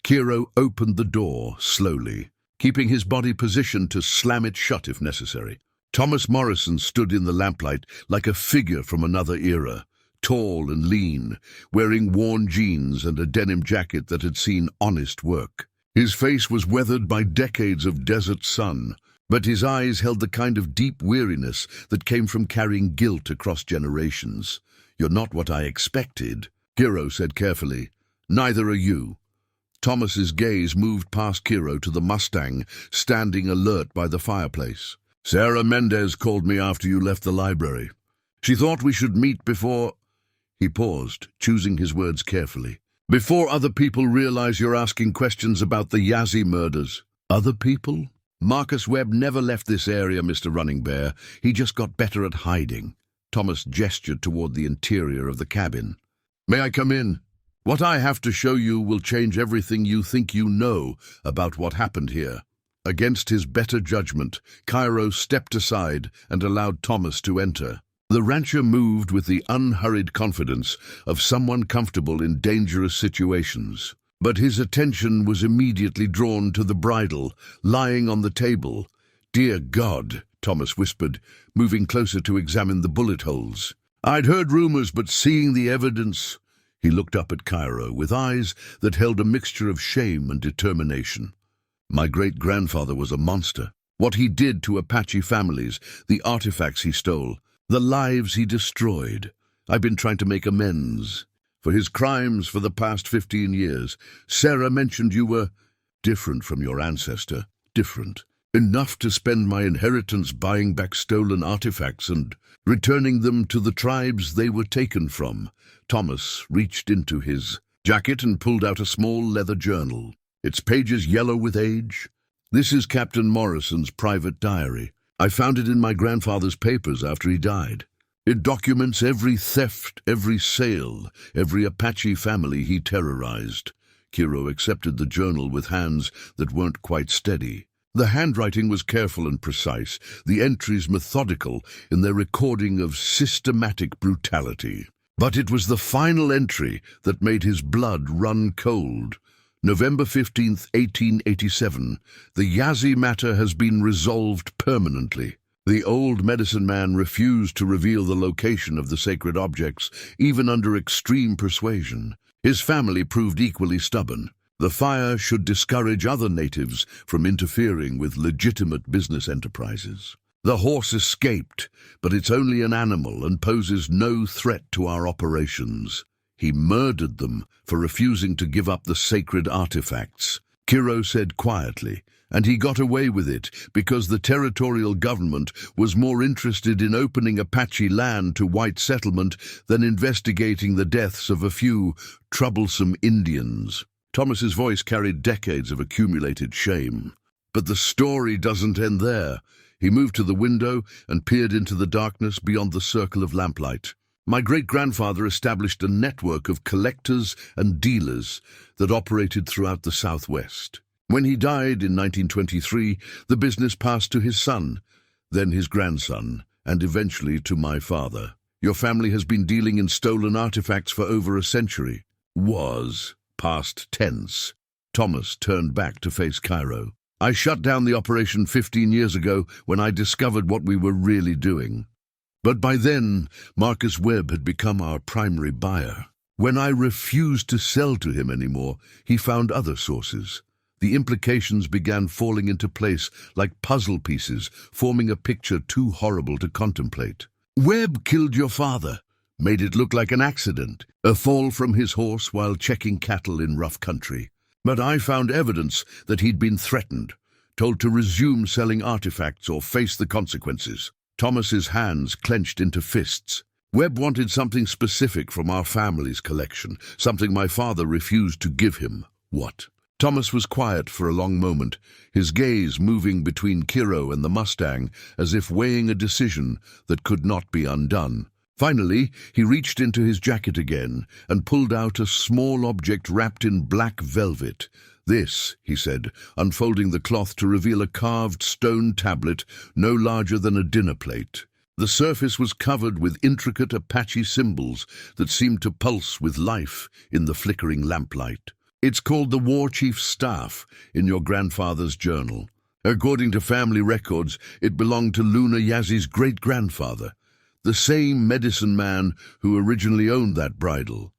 Kiro opened the door slowly, keeping his body positioned to slam it shut if necessary. Thomas Morrison stood in the lamplight like a figure from another era, tall and lean, wearing worn jeans and a denim jacket that had seen honest work. His face was weathered by decades of desert sun, but his eyes held the kind of deep weariness that came from carrying guilt across generations. "You're not what I expected," Kiro said carefully. "Neither are you." Thomas's gaze moved past Kiro to the Mustang, standing alert by the fireplace. "Sarah Mendez called me after you left the library. She thought we should meet before—" He paused, choosing his words carefully. "Before other people realize you're asking questions about the Yazzie murders." "Other people?" "Marcus Webb never left this area, Mr. Running Bear. He just got better at hiding." Thomas gestured toward the interior of the cabin. "May I come in? What I have to show you will change everything you think you know about what happened here." Against his better judgment, Kiro stepped aside and allowed Thomas to enter. The rancher moved with the unhurried confidence of someone comfortable in dangerous situations. But his attention was immediately drawn to the bridle, lying on the table. "Dear God," Thomas whispered, moving closer to examine the bullet holes. "I'd heard rumors, but seeing the evidence—" He looked up at Kiro with eyes that held a mixture of shame and determination. "My great-grandfather was a monster. What he did to Apache families, the artifacts he stole, the lives he destroyed. I've been trying to make amends for his crimes for the past 15 years. Sarah mentioned you were different from your ancestor. Different. Enough to spend my inheritance buying back stolen artifacts and returning them to the tribes they were taken from." Thomas reached into his jacket and pulled out a small leather journal, its pages yellow with age. "This is Captain Morrison's private diary. I found it in my grandfather's papers after he died. It documents every theft, every sale, every Apache family he terrorized." Kiro accepted the journal with hands that weren't quite steady. The handwriting was careful and precise, the entries methodical in their recording of systematic brutality. But it was the final entry that made his blood run cold. November 15th, 1887, "The Yazzie matter has been resolved permanently." The old medicine man refused to reveal the location of the sacred objects, even under extreme persuasion. His family proved equally stubborn. The fire should discourage other natives from interfering with legitimate business enterprises. "The horse escaped, but it's only an animal and poses no threat to our operations. He murdered them for refusing to give up the sacred artifacts," Kiro said quietly, "and he got away with it because the territorial government was more interested in opening Apache land to white settlement than investigating the deaths of a few troublesome Indians." Thomas's voice carried decades of accumulated shame. "But the story doesn't end there." He moved to the window and peered into the darkness beyond the circle of lamplight. "My great-grandfather established a network of collectors and dealers that operated throughout the Southwest. When he died in 1923, the business passed to his son, then his grandson, and eventually to my father. Your family has been dealing in stolen artifacts for over a century." Was past tense. Thomas turned back to face Kiro. "I shut down the operation 15 years ago when I discovered what we were really doing. But by then, Marcus Webb had become our primary buyer. When I refused to sell to him anymore, he found other sources. The implications began falling into place like puzzle pieces, forming a picture too horrible to contemplate. Webb killed your father, made it look like an accident, a fall from his horse while checking cattle in rough country. But I found evidence that he'd been threatened, told to resume selling artifacts or face the consequences. Thomas's hands clenched into fists. Webb wanted something specific from our family's collection, something my father refused to give him. What? Thomas was quiet for a long moment, his gaze moving between Kiro and the Mustang as if weighing a decision that could not be undone. Finally, he reached into his jacket again and pulled out a small object wrapped in black velvet. "This," he said, unfolding the cloth to reveal a carved stone tablet no larger than a dinner plate. The surface was covered with intricate Apache symbols that seemed to pulse with life in the flickering lamplight. "It's called the War Chief's Staff in your grandfather's journal. According to family records, it belonged to Luna Yazzy's great-grandfather, the same medicine man who originally owned that bridle."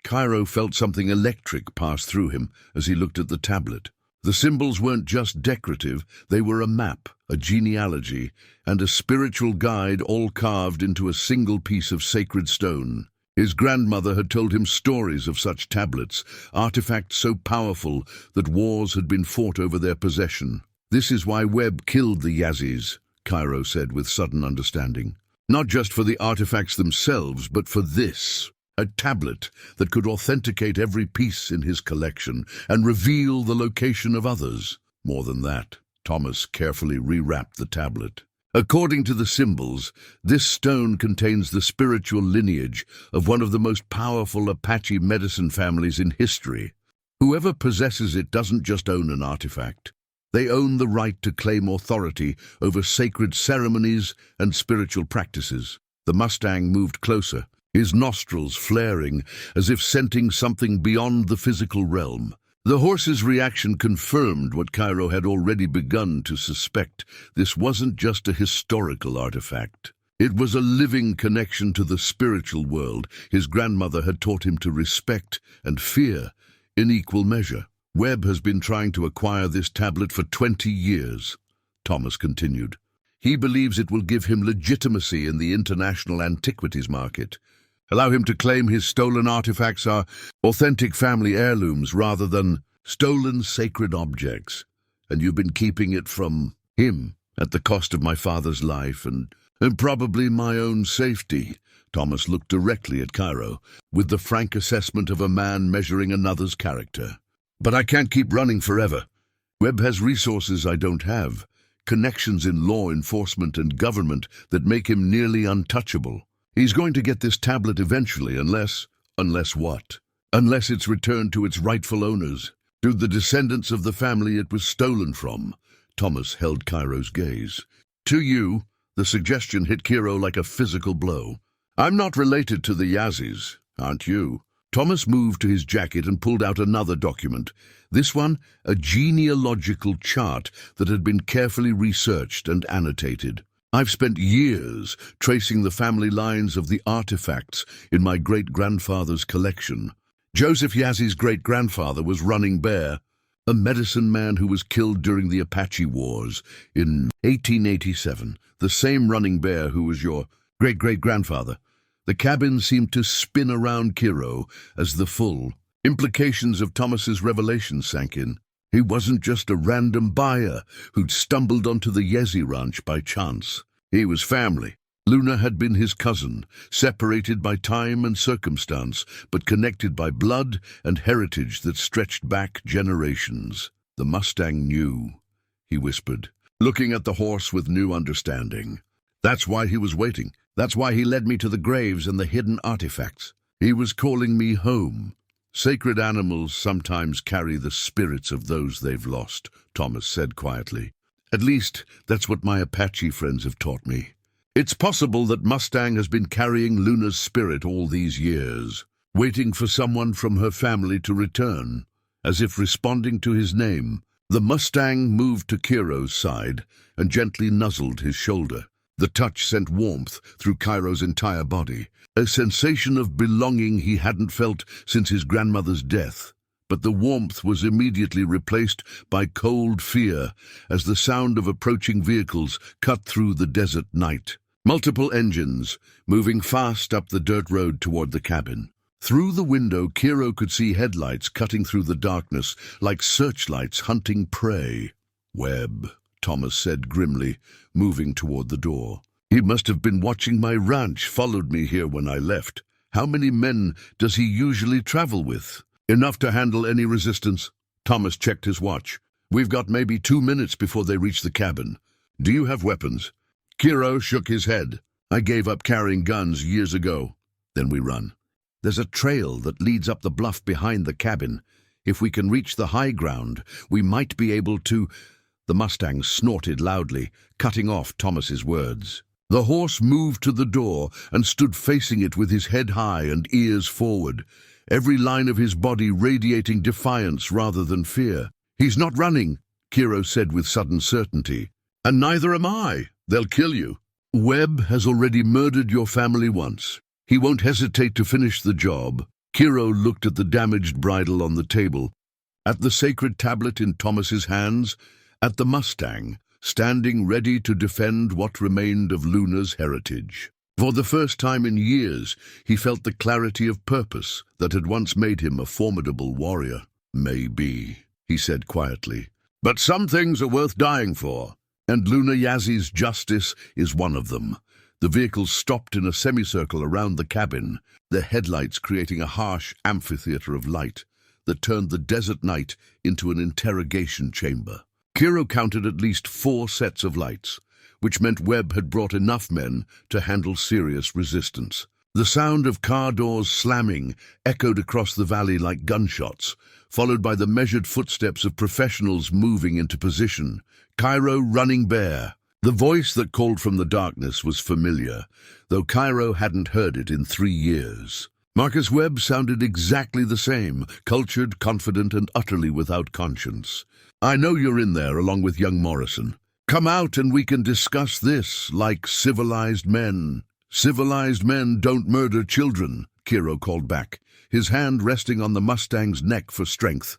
Kiro felt something electric pass through him as he looked at the tablet. The symbols weren't just decorative, they were a map, a genealogy, and a spiritual guide all carved into a single piece of sacred stone. His grandmother had told him stories of such tablets, artifacts so powerful that wars had been fought over their possession. "This is why Webb killed the Yazzis," Kiro said with sudden understanding. "Not just for the artifacts themselves, but for this. A tablet that could authenticate every piece in his collection and reveal the location of others. More than that, Thomas carefully rewrapped the tablet. According to the symbols, this stone contains the spiritual lineage of one of the most powerful Apache medicine families in history. Whoever possesses it doesn't just own an artifact. They own the right to claim authority over sacred ceremonies and spiritual practices." The Mustang moved closer, his nostrils flaring as if scenting something beyond the physical realm. The horse's reaction confirmed what Kiro had already begun to suspect. This wasn't just a historical artifact. It was a living connection to the spiritual world his grandmother had taught him to respect and fear in equal measure. "Webb has been trying to acquire this tablet for 20 years, Thomas continued. "He believes it will give him legitimacy in the international antiquities market. Allow him to claim his stolen artifacts are authentic family heirlooms rather than stolen sacred objects. And you've been keeping it from him at the cost of my father's life and probably my own safety." Thomas looked directly at Kiro, with the frank assessment of a man measuring another's character. "But I can't keep running forever. Webb has resources I don't have, connections in law enforcement and government that make him nearly untouchable. He's going to get this tablet eventually, unless what? Unless it's returned to its rightful owners, to the descendants of the family it was stolen from." Thomas held Kiro's gaze. "To you," the suggestion hit Kiro like a physical blow. "I'm not related to the Yazzis, aren't you?" Thomas moved to his jacket and pulled out another document. This one, a genealogical chart that had been carefully researched and annotated. "I've spent years tracing the family lines of the artifacts in my great-grandfather's collection. Joseph Yazzy's great-grandfather was Running Bear, a medicine man who was killed during the Apache Wars in 1887, the same Running Bear who was your great-great-grandfather." The cabin seemed to spin around Kiro as the full implications of Thomas's revelation sank in. He wasn't just a random buyer who'd stumbled onto the Yazzie ranch by chance. He was family. Luna had been his cousin, separated by time and circumstance, but connected by blood and heritage that stretched back generations. "The Mustang knew," he whispered, looking at the horse with new understanding. "That's why he was waiting. That's why he led me to the graves and the hidden artifacts. He was calling me home." "Sacred animals sometimes carry the spirits of those they've lost," Thomas said quietly. "At least, that's what my Apache friends have taught me. It's possible that Mustang has been carrying Luna's spirit all these years, waiting for someone from her family to return, as if responding to his name." The Mustang moved to Kiro's side and gently nuzzled his shoulder. The touch sent warmth through Kiro's entire body, a sensation of belonging he hadn't felt since his grandmother's death. But the warmth was immediately replaced by cold fear as the sound of approaching vehicles cut through the desert night. Multiple engines, moving fast up the dirt road toward the cabin. Through the window, Kiro could see headlights cutting through the darkness like searchlights hunting prey. Webb, Thomas said grimly, moving toward the door. He must have been watching my ranch, followed me here when I left. How many men does he usually travel with? Enough to handle any resistance. Thomas checked his watch. We've got maybe 2 minutes before they reach the cabin. Do you have weapons? Kiro shook his head. I gave up carrying guns years ago. Then we run. There's a trail that leads up the bluff behind the cabin. If we can reach the high ground, we might be able to... The Mustang snorted loudly, cutting off Thomas's words. The horse moved to the door and stood facing it with his head high and ears forward, every line of his body radiating defiance rather than fear. He's not running, Kiro said with sudden certainty. And neither am I. They'll kill you. Webb has already murdered your family once. He won't hesitate to finish the job. Kiro looked at the damaged bridle on the table, at the sacred tablet in Thomas's hands, at the Mustang, standing ready to defend what remained of Luna's heritage. For the first time in years, he felt the clarity of purpose that had once made him a formidable warrior. Maybe, he said quietly, but some things are worth dying for, and Luna Yazzy's justice is one of them. The vehicle stopped in a semicircle around the cabin, their headlights creating a harsh amphitheater of light that turned the desert night into an interrogation chamber. Kiro counted at least 4 sets of lights, which meant Webb had brought enough men to handle serious resistance. The sound of car doors slamming echoed across the valley like gunshots, followed by the measured footsteps of professionals moving into position, Kiro running bare. The voice that called from the darkness was familiar, though Kiro hadn't heard it in 3 years. Marcus Webb sounded exactly the same, cultured, confident, and utterly without conscience. I know you're in there along with young Morrison. Come out and we can discuss this like civilized men. Civilized men don't murder children, Kiro called back, his hand resting on the Mustang's neck for strength.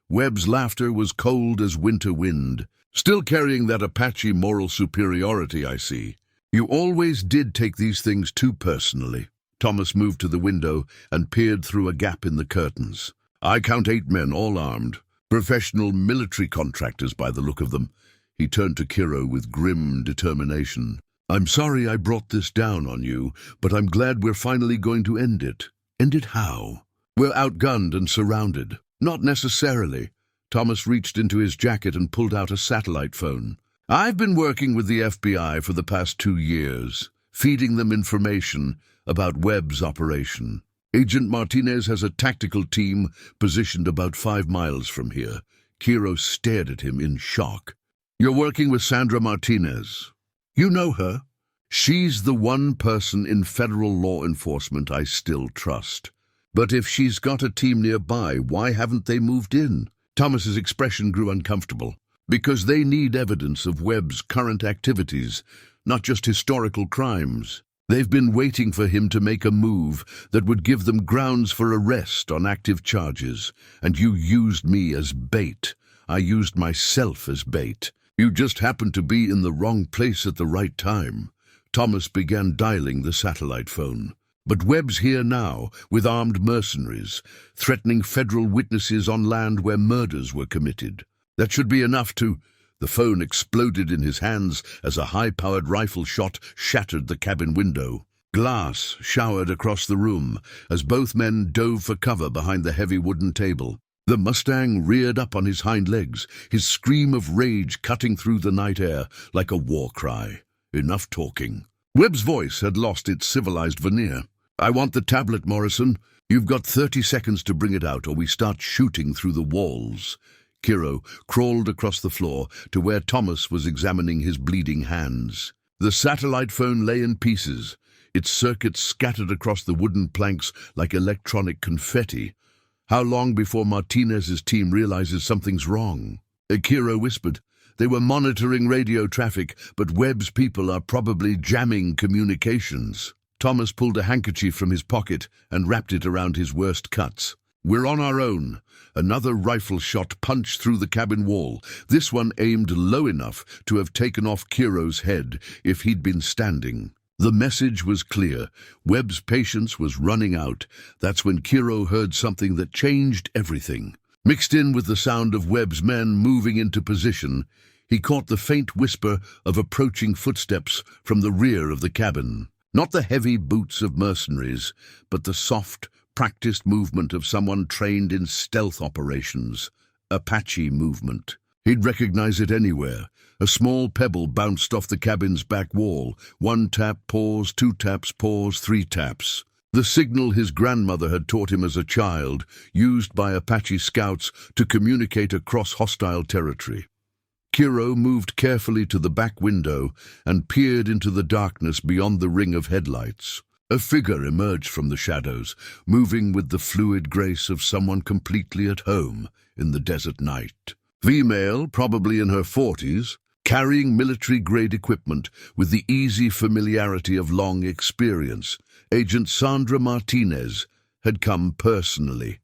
Webb's laughter was cold as winter wind. Still carrying that Apache moral superiority, I see. You always did take these things too personally. Thomas moved to the window and peered through a gap in the curtains. I count 8 men, all armed. Professional military contractors by the look of them. He turned to Kiro with grim determination. I'm sorry I brought this down on you, but I'm glad we're finally going to end it. End it how? We're outgunned and surrounded. Not necessarily. Thomas reached into his jacket and pulled out a satellite phone. I've been working with the FBI for the past 2 years, feeding them information about Webb's operation. Agent Martinez has a tactical team positioned about 5 miles from here. Kiro stared at him in shock. You're working with Sandra Martinez. You know her? She's the one person in federal law enforcement I still trust. But if she's got a team nearby, why haven't they moved in? Thomas's expression grew uncomfortable. Because they need evidence of Webb's current activities, not just historical crimes. They've been waiting for him to make a move that would give them grounds for arrest on active charges, and you used me as bait. I used myself as bait. You just happened to be in the wrong place at the right time. Thomas began dialing the satellite phone. But Webb's here now, with armed mercenaries, threatening federal witnesses on land where murders were committed. That should be enough to... The phone exploded in his hands as a high-powered rifle shot shattered the cabin window. Glass showered across the room as both men dove for cover behind the heavy wooden table. The Mustang reared up on his hind legs, his scream of rage cutting through the night air like a war cry. Enough talking. Webb's voice had lost its civilized veneer. I want the tablet, Morrison. You've got 30 seconds to bring it out or we start shooting through the walls. Kiro crawled across the floor to where Thomas was examining his bleeding hands. The satellite phone lay in pieces, its circuits scattered across the wooden planks like electronic confetti. How long before Martinez's team realizes something's wrong? Kiro whispered. They were monitoring radio traffic, but Webb's people are probably jamming communications. Thomas pulled a handkerchief from his pocket and wrapped it around his worst cuts. We're on our own. Another rifle shot punched through the cabin wall, this one aimed low enough to have taken off Kiro's head if he'd been standing. The message was clear. Webb's patience was running out. That's when Kiro heard something that changed everything. Mixed in with the sound of Webb's men moving into position, he caught the faint whisper of approaching footsteps from the rear of the cabin. Not the heavy boots of mercenaries, but the soft, practiced movement of someone trained in stealth operations. Apache movement. He'd recognize it anywhere. A small pebble bounced off the cabin's back wall. 1 tap, pause, 2 taps, pause, 3 taps. The signal his grandmother had taught him as a child, used by Apache scouts to communicate across hostile territory. Kiro moved carefully to the back window and peered into the darkness beyond the ring of headlights. A figure emerged from the shadows, moving with the fluid grace of someone completely at home in the desert night. Female, probably in her 40s, carrying military-grade equipment with the easy familiarity of long experience. Agent Sandra Martinez had come personally.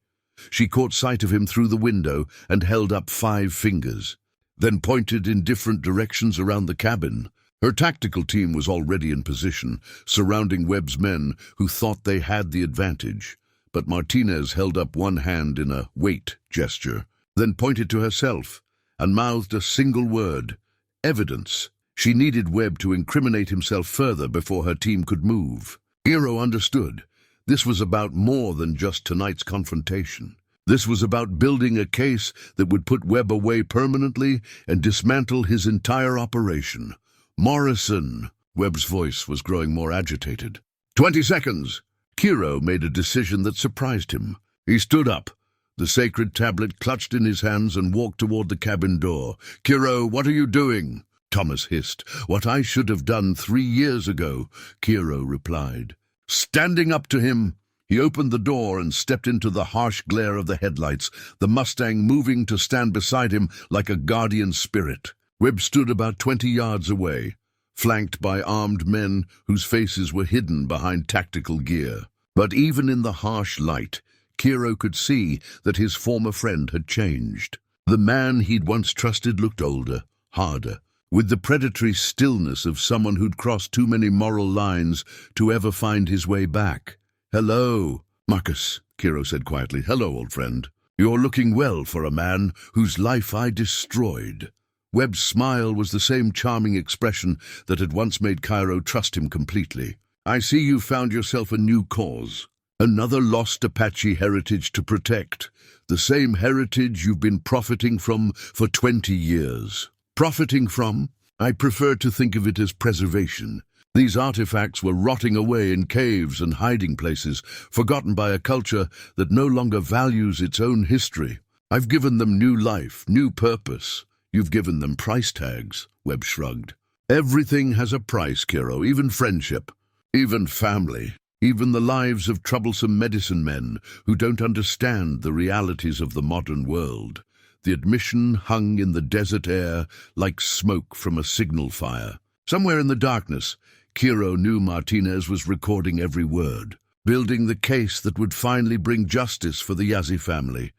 She caught sight of him through the window and held up 5 fingers, then pointed in different directions around the cabin. Her tactical team was already in position, surrounding Webb's men who thought they had the advantage. But Martinez held up one hand in a wait gesture, then pointed to herself and mouthed a single word: evidence. She needed Webb to incriminate himself further before her team could move. Kiro understood. This was about more than just tonight's confrontation. This was about building a case that would put Webb away permanently and dismantle his entire operation. Morrison! Webb's voice was growing more agitated. 20 seconds! Kiro made a decision that surprised him. He stood up, the sacred tablet clutched in his hands, and walked toward the cabin door. Kiro, what are you doing? Thomas hissed. What I should have done 3 years ago, Kiro replied. Standing up to him, he opened the door and stepped into the harsh glare of the headlights, the Mustang moving to stand beside him like a guardian spirit. Webb stood about 20 yards away, flanked by armed men whose faces were hidden behind tactical gear. But even in the harsh light, Kiro could see that his former friend had changed. The man he'd once trusted looked older, harder, with the predatory stillness of someone who'd crossed too many moral lines to ever find his way back. Hello, Marcus, Kiro said quietly. Hello, old friend. You're looking well for a man whose life I destroyed. Webb's smile was the same charming expression that had once made Kiro trust him completely. I see you found yourself a new cause. Another lost Apache heritage to protect. The same heritage you've been profiting from for 20 years. Profiting from? I prefer to think of it as preservation. These artifacts were rotting away in caves and hiding places, forgotten by a culture that no longer values its own history. I've given them new life, new purpose. You've given them price tags, Webb shrugged. Everything has a price, Kiro, even friendship, even family, even the lives of troublesome medicine men who don't understand the realities of the modern world. The admission hung in the desert air like smoke from a signal fire. Somewhere in the darkness, Kiro knew Martinez was recording every word, building the case that would finally bring justice for the Yazzie family.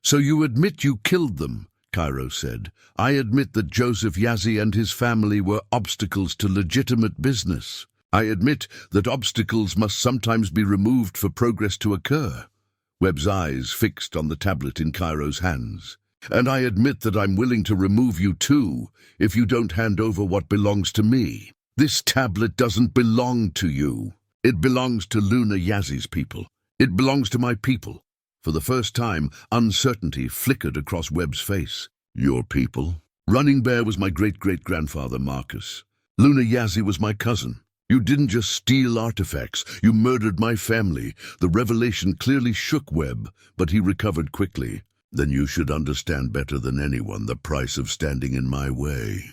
So you admit you killed them, Kiro said. I admit that Joseph Yazzie and his family were obstacles to legitimate business. I admit that obstacles must sometimes be removed for progress to occur. Webb's eyes fixed on the tablet in Kiro's hands. And I admit that I'm willing to remove you too, if you don't hand over what belongs to me. This tablet doesn't belong to you. It belongs to Luna Yazzie's people. It belongs to my people. For the first time, uncertainty flickered across Webb's face. Your people? Running Bear was my great-great-grandfather, Marcus. Luna Yazzie was my cousin. You didn't just steal artifacts, you murdered my family. The revelation clearly shook Webb, but he recovered quickly. Then you should understand better than anyone the price of standing in my way.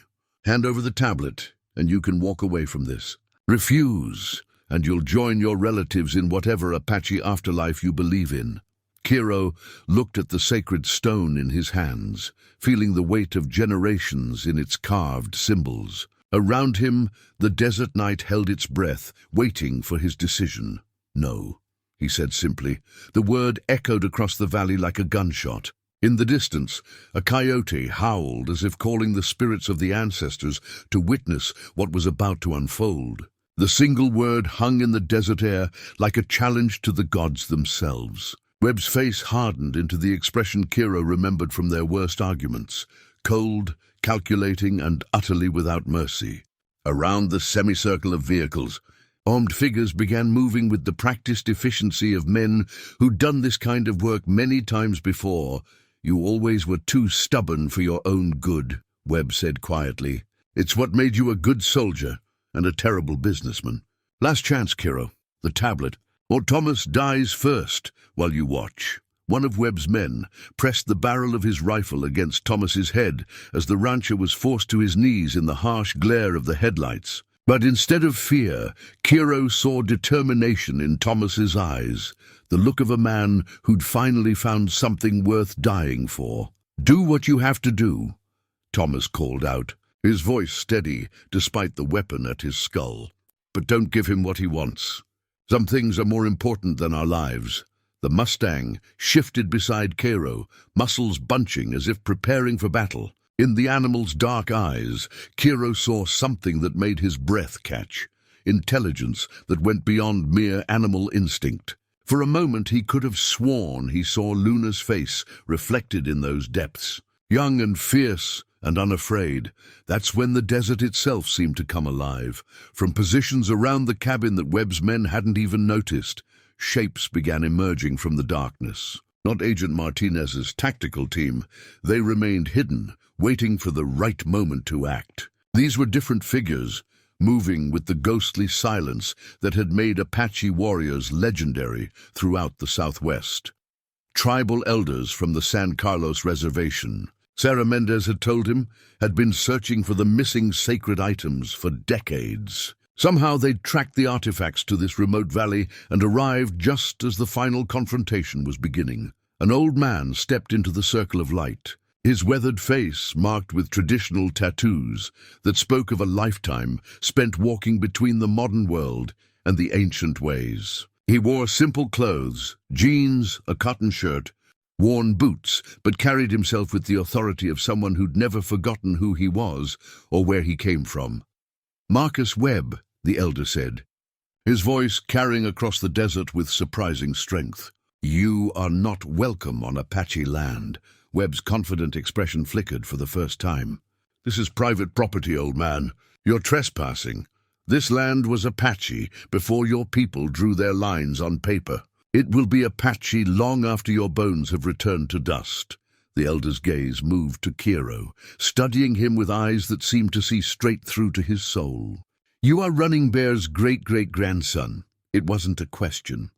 Hand over the tablet, and you can walk away from this. Refuse, and you'll join your relatives in whatever Apache afterlife you believe in. Kiro looked at the sacred stone in his hands, feeling the weight of generations in its carved symbols. Around him, the desert night held its breath, waiting for his decision. No, he said simply. The word echoed across the valley like a gunshot. In the distance, a coyote howled as if calling the spirits of the ancestors to witness what was about to unfold. The single word hung in the desert air like a challenge to the gods themselves. Webb's face hardened into the expression Kiro remembered from their worst arguments. Cold, calculating and utterly without mercy. Around the semicircle of vehicles, armed figures began moving with the practiced efficiency of men who'd done this kind of work many times before. "You always were too stubborn for your own good," Webb said quietly. "It's what made you a good soldier and a terrible businessman. Last chance, Kiro. The tablet. Or Thomas dies first while you watch." One of Webb's men pressed the barrel of his rifle against Thomas's head as the rancher was forced to his knees in the harsh glare of the headlights. But instead of fear, Kiro saw determination in Thomas's eyes, the look of a man who'd finally found something worth dying for. "Do what you have to do," Thomas called out, his voice steady despite the weapon at his skull. "But don't give him what he wants. Some things are more important than our lives." The Mustang shifted beside Kiro, muscles bunching as if preparing for battle. In the animal's dark eyes, Kiro saw something that made his breath catch, intelligence that went beyond mere animal instinct. For a moment he could have sworn he saw Luna's face reflected in those depths. Young and fierce and unafraid, that's when the desert itself seemed to come alive. From positions around the cabin that Webb's men hadn't even noticed, shapes began emerging from the darkness. Not Agent Martinez's tactical team. They remained hidden, waiting for the right moment to act. These were different figures, moving with the ghostly silence that had made Apache warriors legendary throughout the Southwest. Tribal elders from the San Carlos reservation, Sarah Mendez had told him, had been searching for the missing sacred items for decades. Somehow they'd tracked the artifacts to this remote valley and arrived just as the final confrontation was beginning. An old man stepped into the circle of light, his weathered face marked with traditional tattoos that spoke of a lifetime spent walking between the modern world and the ancient ways. He wore simple clothes, jeans, a cotton shirt, worn boots, but carried himself with the authority of someone who'd never forgotten who he was or where he came from. "Marcus Webb," the elder said, his voice carrying across the desert with surprising strength. "You are not welcome on Apache land." Webb's confident expression flickered for the first time. "This is private property, old man. You're trespassing. This land was Apache before your people drew their lines on paper. It will be Apache long after your bones have returned to dust." The elder's gaze moved to Kiro, studying him with eyes that seemed to see straight through to his soul. "You are Running Bear's great-great-grandson." It wasn't a question.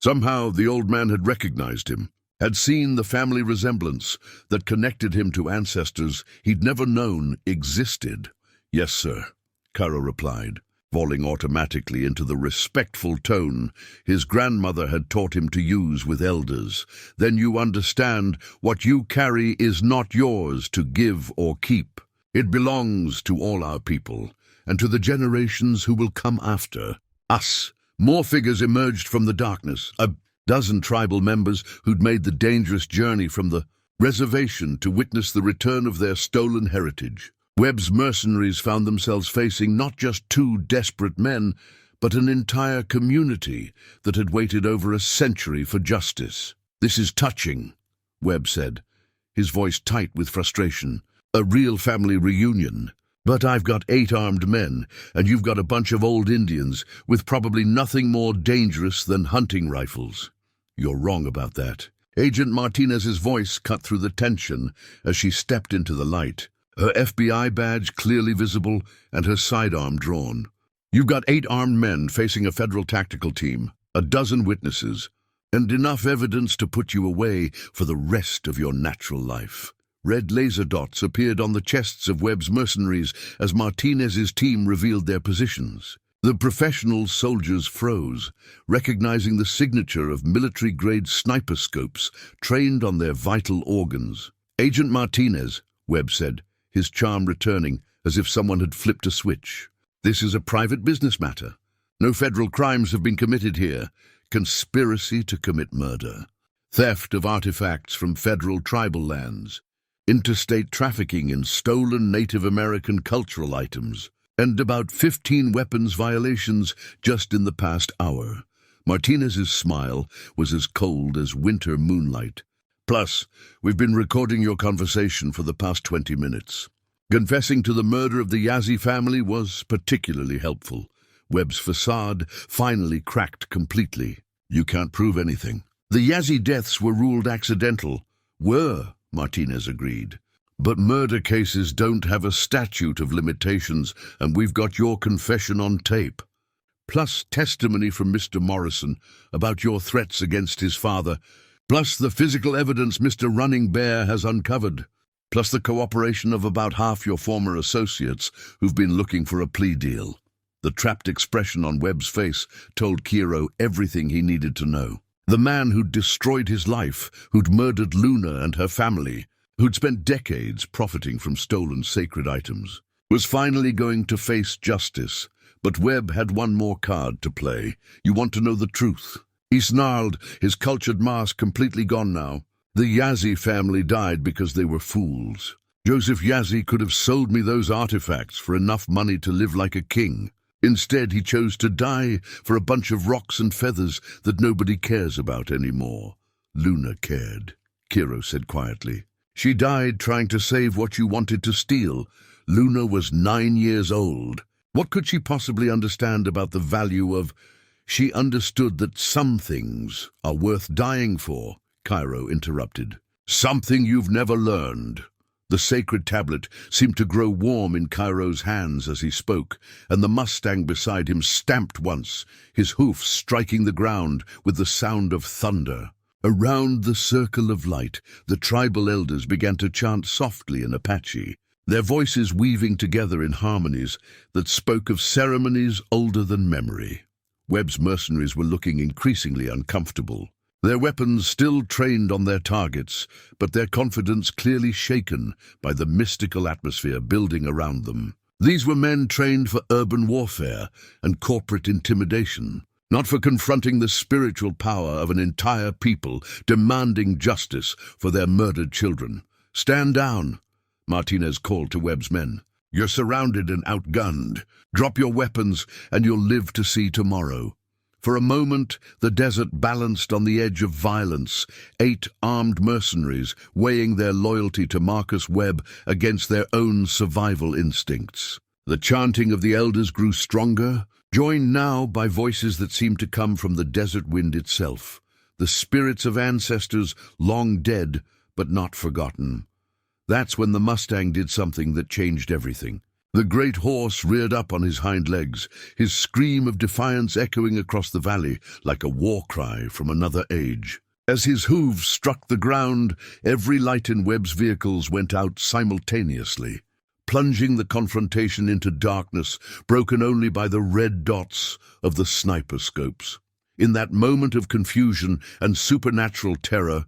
Somehow the old man had recognized him, had seen the family resemblance that connected him to ancestors he'd never known existed. "Yes, sir," Kiro replied, falling automatically into the respectful tone his grandmother had taught him to use with elders. "Then you understand what you carry is not yours to give or keep. It belongs to all our people, and to the generations who will come after us." More figures emerged from the darkness, a dozen tribal members who'd made the dangerous journey from the reservation to witness the return of their stolen heritage. Webb's mercenaries found themselves facing not just two desperate men, but an entire community that had waited over a century for justice. "This is touching," Webb said, his voice tight with frustration. "A real family reunion. But I've got 8 armed men, and you've got a bunch of old Indians with probably nothing more dangerous than hunting rifles." "You're wrong about that." Agent Martinez's voice cut through the tension as she stepped into the light, her FBI badge clearly visible and her sidearm drawn. "You've got 8 armed men facing a federal tactical team, a dozen witnesses, and enough evidence to put you away for the rest of your natural life." Red laser dots appeared on the chests of Webb's mercenaries as Martinez's team revealed their positions. The professional soldiers froze, recognizing the signature of military-grade sniper scopes trained on their vital organs. "Agent Martinez," Webb said, his charm returning as if someone had flipped a switch. "This is a private business matter. No federal crimes have been committed here. Conspiracy to commit murder, theft of artifacts from federal tribal lands, interstate trafficking in stolen Native American cultural items, and about 15 weapons violations just in the past hour." Martinez's smile was as cold as winter moonlight. "Plus, we've been recording your conversation for the past 20 minutes. Confessing to the murder of the Yazzie family was particularly helpful. Webb's facade finally cracked completely. You can't prove anything. The Yazzie deaths were ruled accidental. Were, Martinez agreed. But murder cases don't have a statute of limitations, and we've got your confession on tape. Plus testimony from Mr. Morrison about your threats against his father, plus the physical evidence Mr. Running Bear has uncovered, plus the cooperation of about half your former associates who've been looking for a plea deal. The trapped expression on Webb's face told Kiro everything he needed to know. The man who'd destroyed his life, who'd murdered Luna and her family, who'd spent decades profiting from stolen sacred items, was finally going to face justice. But Webb had one more card to play. You want to know the truth? He snarled, his cultured mask completely gone now. The Yazzie family died because they were fools. Joseph Yazzie could have sold me those artifacts for enough money to live like a king. Instead, he chose to die for a bunch of rocks and feathers that nobody cares about anymore. Luna cared, Kiro said quietly. She died trying to save what you wanted to steal. Luna was 9 years old. What could she possibly understand about the value of... She understood that some things are worth dying for, Kiro interrupted. Something you've never learned. The sacred tablet seemed to grow warm in Kiro's hands as he spoke, and the Mustang beside him stamped once, his hoofs striking the ground with the sound of thunder. Around the circle of light, the tribal elders began to chant softly in Apache, their voices weaving together in harmonies that spoke of ceremonies older than memory. Webb's mercenaries were looking increasingly uncomfortable. Their weapons still trained on their targets, but their confidence clearly shaken by the mystical atmosphere building around them. These were men trained for urban warfare and corporate intimidation, not for confronting the spiritual power of an entire people demanding justice for their murdered children. Stand down, Martinez called to Webb's men. You're surrounded and outgunned. Drop your weapons and you'll live to see tomorrow. For a moment, the desert balanced on the edge of violence, 8 armed mercenaries weighing their loyalty to Marcus Webb against their own survival instincts. The chanting of the elders grew stronger, joined now by voices that seemed to come from the desert wind itself, the spirits of ancestors long dead but not forgotten. That's when the Mustang did something that changed everything. The great horse reared up on his hind legs, his scream of defiance echoing across the valley like a war cry from another age. As his hooves struck the ground, every light in Webb's vehicles went out simultaneously, plunging the confrontation into darkness, broken only by the red dots of the sniper scopes. In that moment of confusion and supernatural terror,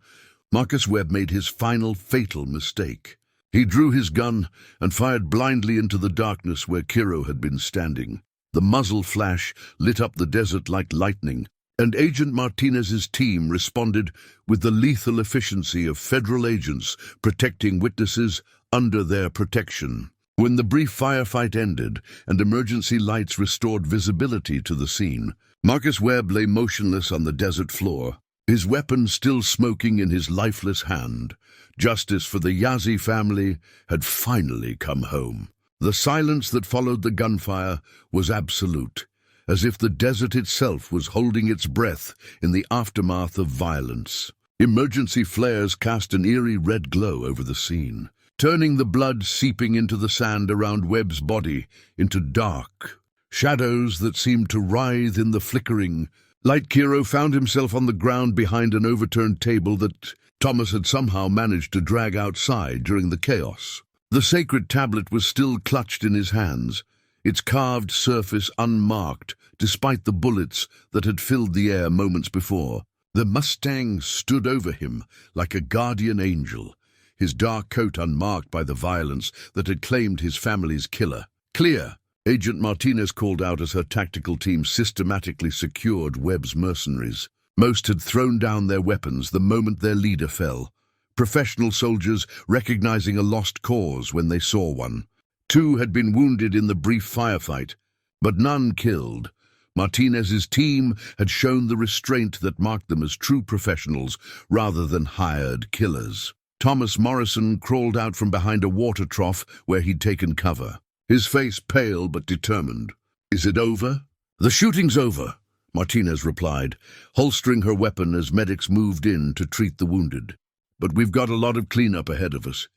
Marcus Webb made his final fatal mistake. He drew his gun and fired blindly into the darkness where Kiro had been standing. The muzzle flash lit up the desert like lightning, and Agent Martinez's team responded with the lethal efficiency of federal agents protecting witnesses under their protection. When the brief firefight ended and emergency lights restored visibility to the scene, Marcus Webb lay motionless on the desert floor, his weapon still smoking in his lifeless hand. Justice for the Yazzie family had finally come home. The silence that followed the gunfire was absolute, as if the desert itself was holding its breath in the aftermath of violence. Emergency flares cast an eerie red glow over the scene, turning the blood seeping into the sand around Webb's body into dark shadows that seemed to writhe in the flickering light. Kiro found himself on the ground behind an overturned table that Thomas had somehow managed to drag outside during the chaos. The sacred tablet was still clutched in his hands, its carved surface unmarked despite the bullets that had filled the air moments before. The Mustang stood over him like a guardian angel, his dark coat unmarked by the violence that had claimed his family's killer. Clear, Agent Martinez called out as her tactical team systematically secured Webb's mercenaries. Most had thrown down their weapons the moment their leader fell, professional soldiers recognizing a lost cause when they saw one. 2 had been wounded in the brief firefight, but none killed. Martinez's team had shown the restraint that marked them as true professionals rather than hired killers. Thomas Morrison crawled out from behind a water trough where he'd taken cover, his face pale but determined. "Is it over?" "The shooting's over," Martinez replied, holstering her weapon as medics moved in to treat the wounded. "But we've got a lot of cleanup ahead of us."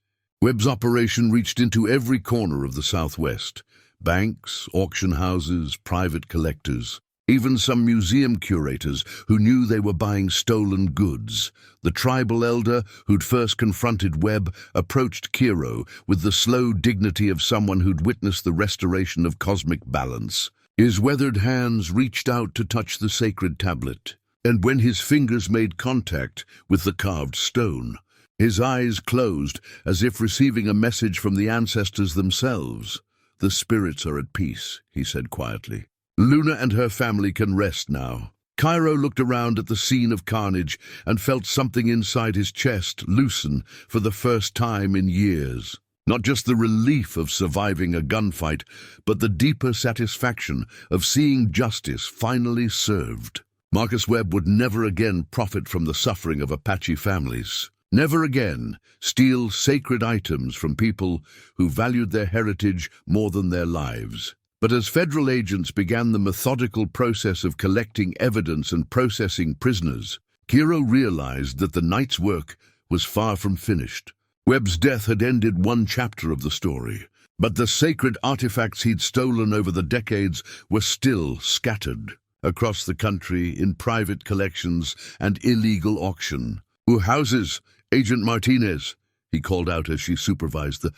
Webb's operation reached into every corner of the Southwest. Banks, auction houses, private collectors, even some museum curators who knew they were buying stolen goods. The tribal elder who'd first confronted Webb approached Kiro with the slow dignity of someone who'd witnessed the restoration of cosmic balance. His weathered hands reached out to touch the sacred tablet, and when his fingers made contact with the carved stone, his eyes closed as if receiving a message from the ancestors themselves. "The spirits are at peace," he said quietly. "Luna and her family can rest now." Kiro looked around at the scene of carnage and felt something inside his chest loosen for the first time in years. Not just the relief of surviving a gunfight, but the deeper satisfaction of seeing justice finally served. Marcus Webb would never again profit from the suffering of Apache families. Never again steal sacred items from people who valued their heritage more than their lives. But as federal agents began the methodical process of collecting evidence and processing prisoners, Kiro realized that the night's work was far from finished. Webb's death had ended one chapter of the story, but the sacred artifacts he'd stolen over the decades were still scattered across the country in private collections and illegal auction. "Who houses Agent Martinez?" he called out as she supervised the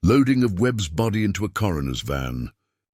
loading of Webb's body into a coroner's van.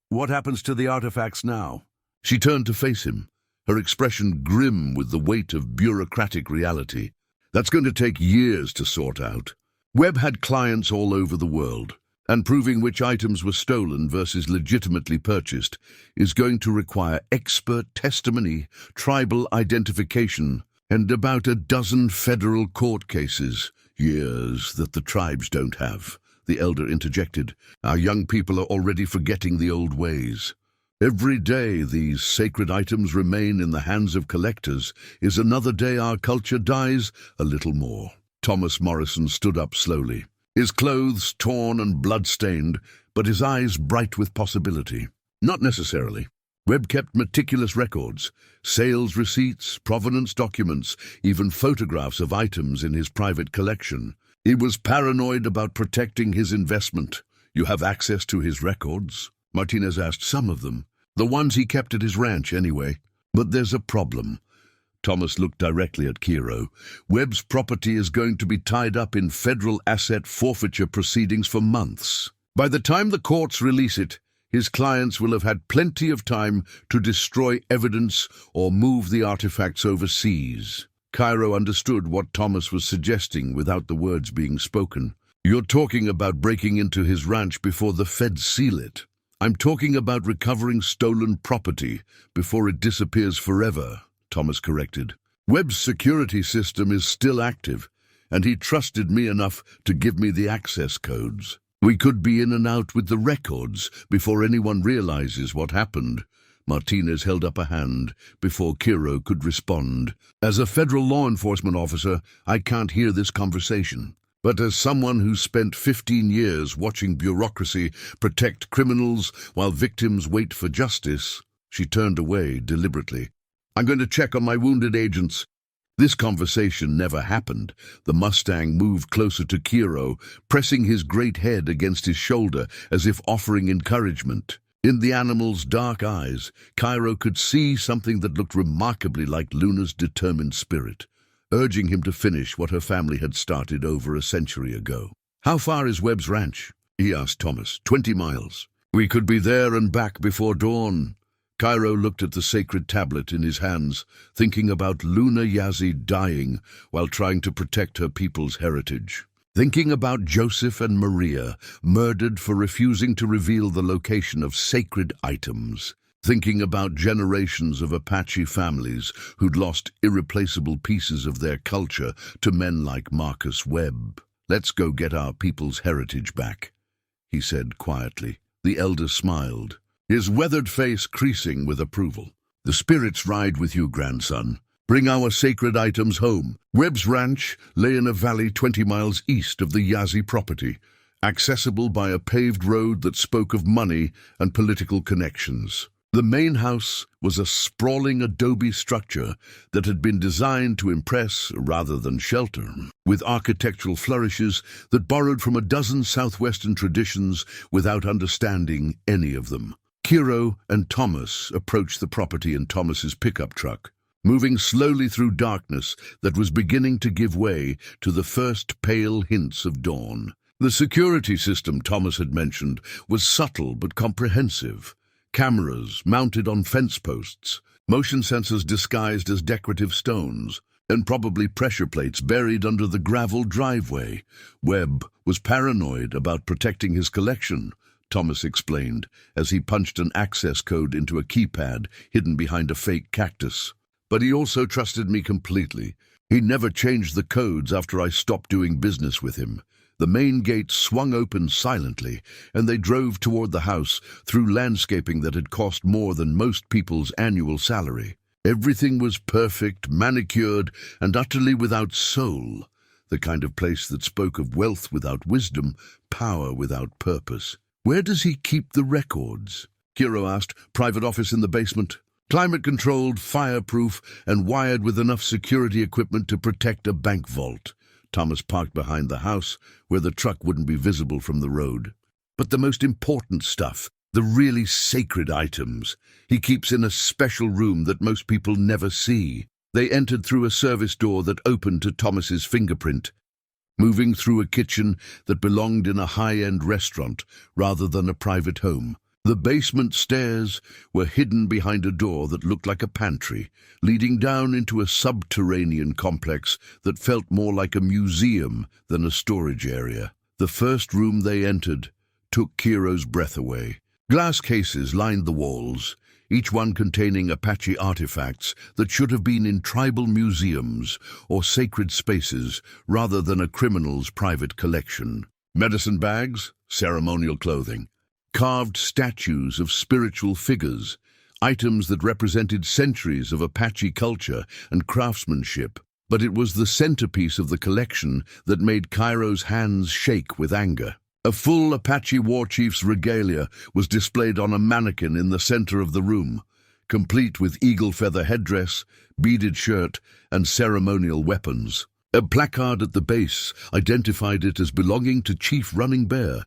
"What happens to the artifacts now?" She turned to face him, her expression grim with the weight of bureaucratic reality. "That's going to take years to sort out." Webb had clients all over the world, and proving which items were stolen versus legitimately purchased is going to require expert testimony, tribal identification, and about a dozen federal court cases. "Years that the tribes don't have," the elder interjected. "Our young people are already forgetting the old ways. Every day these sacred items remain in the hands of collectors is another day our culture dies a little more." Thomas Morrison stood up slowly, his clothes torn and blood-stained, but his eyes bright with possibility. "Not necessarily. Webb kept meticulous records, sales receipts, provenance documents, even photographs of items in his private collection. He was paranoid about protecting his investment." "You have access to his records?" Martinez asked. "Some of them. The ones he kept at his ranch, anyway. But there's a problem." Thomas looked directly at Kiro. "Webb's property is going to be tied up in federal asset forfeiture proceedings for months. By the time the courts release it, his clients will have had plenty of time to destroy evidence or move the artifacts overseas." Kiro understood what Thomas was suggesting without the words being spoken. "You're talking about breaking into his ranch before the feds seal it. I'm talking about recovering stolen property before it disappears forever," Thomas corrected. "Webb's security system is still active, and he trusted me enough to give me the access codes. We could be in and out with the records before anyone realizes what happened." Martinez held up a hand before Kiro could respond. "As a federal law enforcement officer, I can't hear this conversation. But as someone who spent 15 years watching bureaucracy protect criminals while victims wait for justice," she turned away deliberately. "I'm going to check on my wounded agents." This conversation never happened. The Mustang moved closer to Kiro, pressing his great head against his shoulder as if offering encouragement. In the animal's dark eyes, Kiro could see something that looked remarkably like Luna's determined spirit, urging him to finish what her family had started over a century ago. "How far is Webb's ranch?" he asked Thomas. 20 miles. "We could be there and back before dawn." Kiro looked at the sacred tablet in his hands, thinking about Luna Yazzie dying while trying to protect her people's heritage. Thinking about Joseph and Maria, murdered for refusing to reveal the location of sacred items. Thinking about generations of Apache families who'd lost irreplaceable pieces of their culture to men like Marcus Webb. "Let's go get our people's heritage back," he said quietly. The elder smiled, his weathered face creasing with approval. "The spirits ride with you, grandson. Bring our sacred items home. Webb's ranch lay in a valley 20 miles east of the Yazzie property, accessible by a paved road that spoke of money and political connections. The main house was a sprawling adobe structure that had been designed to impress rather than shelter, with architectural flourishes that borrowed from a dozen southwestern traditions without understanding any of them. Kiro and Thomas approached the property in Thomas's pickup truck, moving slowly through darkness that was beginning to give way to the first pale hints of dawn. The security system Thomas had mentioned was subtle but comprehensive. Cameras mounted on fence posts, motion sensors disguised as decorative stones, and probably pressure plates buried under the gravel driveway. Webb was paranoid about protecting his collection, Thomas explained, as he punched an access code into a keypad hidden behind a fake cactus. But he also trusted me completely. He never changed the codes after I stopped doing business with him. The main gate swung open silently, and they drove toward the house through landscaping that had cost more than most people's annual salary. Everything was perfect, manicured, and utterly without soul, the kind of place that spoke of wealth without wisdom, power without purpose. "Where does he keep the records?" Kiro asked. "Private office in the basement. Climate-controlled, fireproof, and wired with enough security equipment to protect a bank vault." Thomas parked behind the house, where the truck wouldn't be visible from the road. "But the most important stuff, the really sacred items, he keeps in a special room that most people never see." They entered through a service door that opened to Thomas's fingerprint, moving through a kitchen that belonged in a high-end restaurant rather than a private home. The basement stairs were hidden behind a door that looked like a pantry, leading down into a subterranean complex that felt more like a museum than a storage area. The first room they entered took Kiro's breath away. Glass cases lined the walls, each one containing Apache artifacts that should have been in tribal museums or sacred spaces rather than a criminal's private collection. Medicine bags, ceremonial clothing, carved statues of spiritual figures, items that represented centuries of Apache culture and craftsmanship. But it was the centerpiece of the collection that made Kiro's hands shake with anger. A full Apache war chief's regalia was displayed on a mannequin in the center of the room, complete with eagle feather headdress, beaded shirt, and ceremonial weapons. A placard at the base identified it as belonging to Chief Running Bear,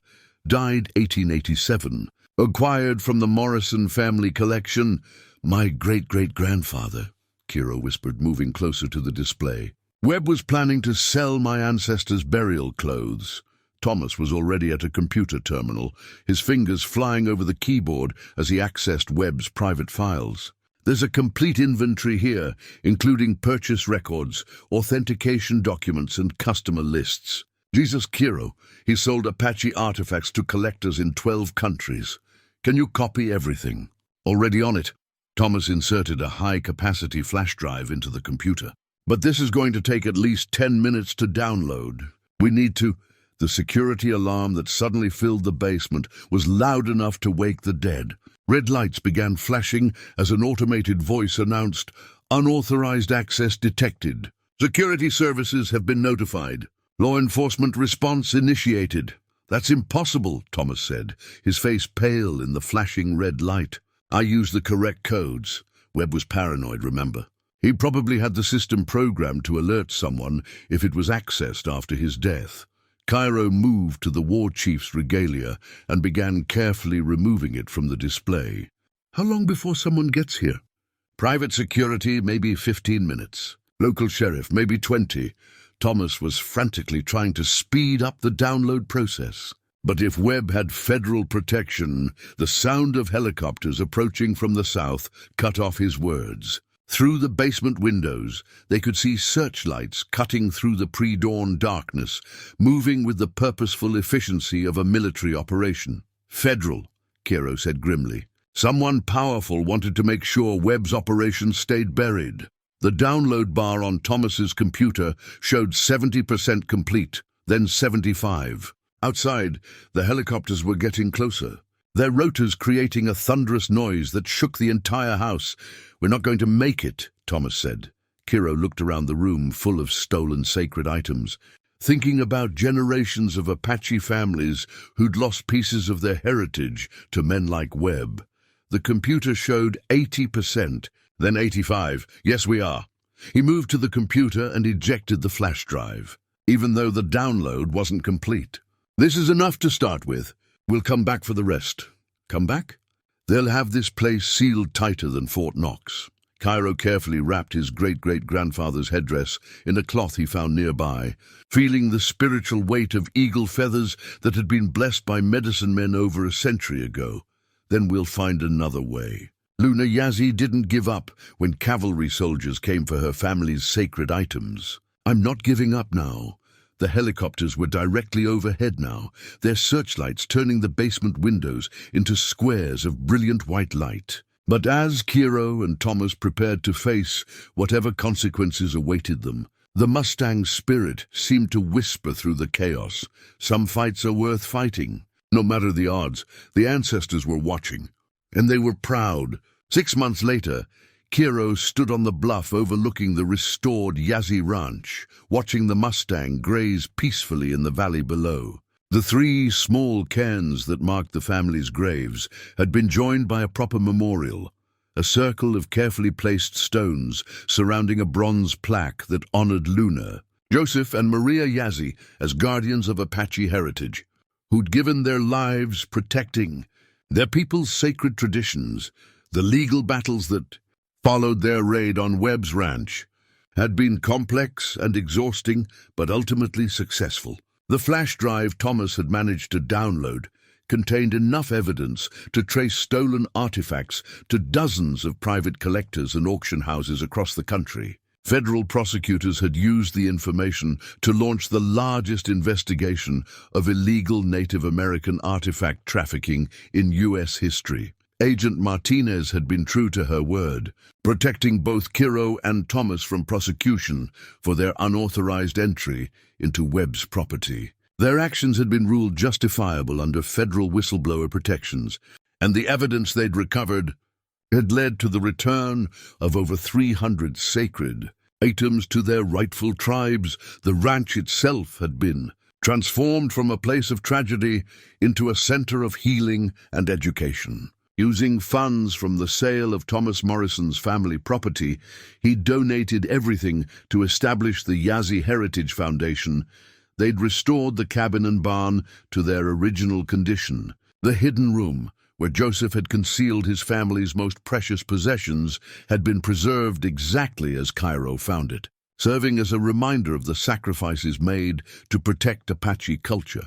died 1887, acquired from the Morrison family collection. "My great-great-grandfather," Kiro whispered, moving closer to the display. "Webb was planning to sell my ancestors' burial clothes." Thomas was already at a computer terminal, his fingers flying over the keyboard as he accessed Webb's private files. "There's a complete inventory here, including purchase records, authentication documents, and customer lists. Jesus Kiro, he sold Apache artifacts to collectors in 12 countries. Can you copy everything?" "Already on it." Thomas inserted a high-capacity flash drive into the computer. "But this is going to take at least 10 minutes to download. We need to—" The security alarm that suddenly filled the basement was loud enough to wake the dead. Red lights began flashing as an automated voice announced, "Unauthorized access detected. Security services have been notified. Law enforcement response initiated." "That's impossible," Thomas said, his face pale in the flashing red light. "I used the correct codes." Webb was paranoid, remember. He probably had the system programmed to alert someone if it was accessed after his death. Kiro moved to the war chief's regalia and began carefully removing it from the display. "How long before someone gets here?" "Private security, maybe 15 minutes. Local sheriff, maybe 20. Thomas was frantically trying to speed up the download process. But if Webb had federal protection, the sound of helicopters approaching from the south cut off his words. Through the basement windows, they could see searchlights cutting through the pre-dawn darkness, moving with the purposeful efficiency of a military operation. "Federal," Kiro said grimly. "Someone powerful wanted to make sure Webb's operation stayed buried." The download bar on Thomas's computer showed 70% complete, then 75. Outside, the helicopters were getting closer, their rotors creating a thunderous noise that shook the entire house. "We're not going to make it," Thomas said. Kiro looked around the room full of stolen sacred items, thinking about generations of Apache families who'd lost pieces of their heritage to men like Webb. The computer showed 80%, then 85%. Yes, we are. He moved to the computer and ejected the flash drive, even though the download wasn't complete. This is enough to start with. We'll come back for the rest. Come back? They'll have this place sealed tighter than Fort Knox. Kiro carefully wrapped his great-great-grandfather's headdress in a cloth he found nearby, feeling the spiritual weight of eagle feathers that had been blessed by medicine men over a century ago. Then we'll find another way. Luna Yazzie didn't give up when cavalry soldiers came for her family's sacred items. I'm not giving up now. The helicopters were directly overhead now, their searchlights turning the basement windows into squares of brilliant white light. But as Kiro and Thomas prepared to face whatever consequences awaited them, the Mustang's spirit seemed to whisper through the chaos. Some fights are worth fighting. No matter the odds, the ancestors were watching, and they were proud. 6 months later, Kiro stood on the bluff overlooking the restored Yazzie ranch, watching the Mustang graze peacefully in the valley below. The 3 small cairns that marked the family's graves had been joined by a proper memorial, a circle of carefully placed stones surrounding a bronze plaque that honored Luna, Joseph, and Maria Yazzie as guardians of Apache heritage, who'd given their lives protecting their people's sacred traditions. The legal battles that followed their raid on Webb's ranch had been complex and exhausting, but ultimately successful. The flash drive Thomas had managed to download contained enough evidence to trace stolen artifacts to dozens of private collectors and auction houses across the country. Federal prosecutors had used the information to launch the largest investigation of illegal Native American artifact trafficking in U.S. history. Agent Martinez had been true to her word, protecting both Kiro and Thomas from prosecution for their unauthorized entry into Webb's property. Their actions had been ruled justifiable under federal whistleblower protections, and the evidence they'd recovered had led to the return of over 300 sacred items to their rightful tribes. The ranch itself had been transformed from a place of tragedy into a center of healing and education. Using funds from the sale of Thomas Morrison's family property, he donated everything to establish the Yazzie Heritage Foundation. They'd restored the cabin and barn to their original condition. The hidden room, where Joseph had concealed his family's most precious possessions, had been preserved exactly as Kiro found it, serving as a reminder of the sacrifices made to protect Apache culture.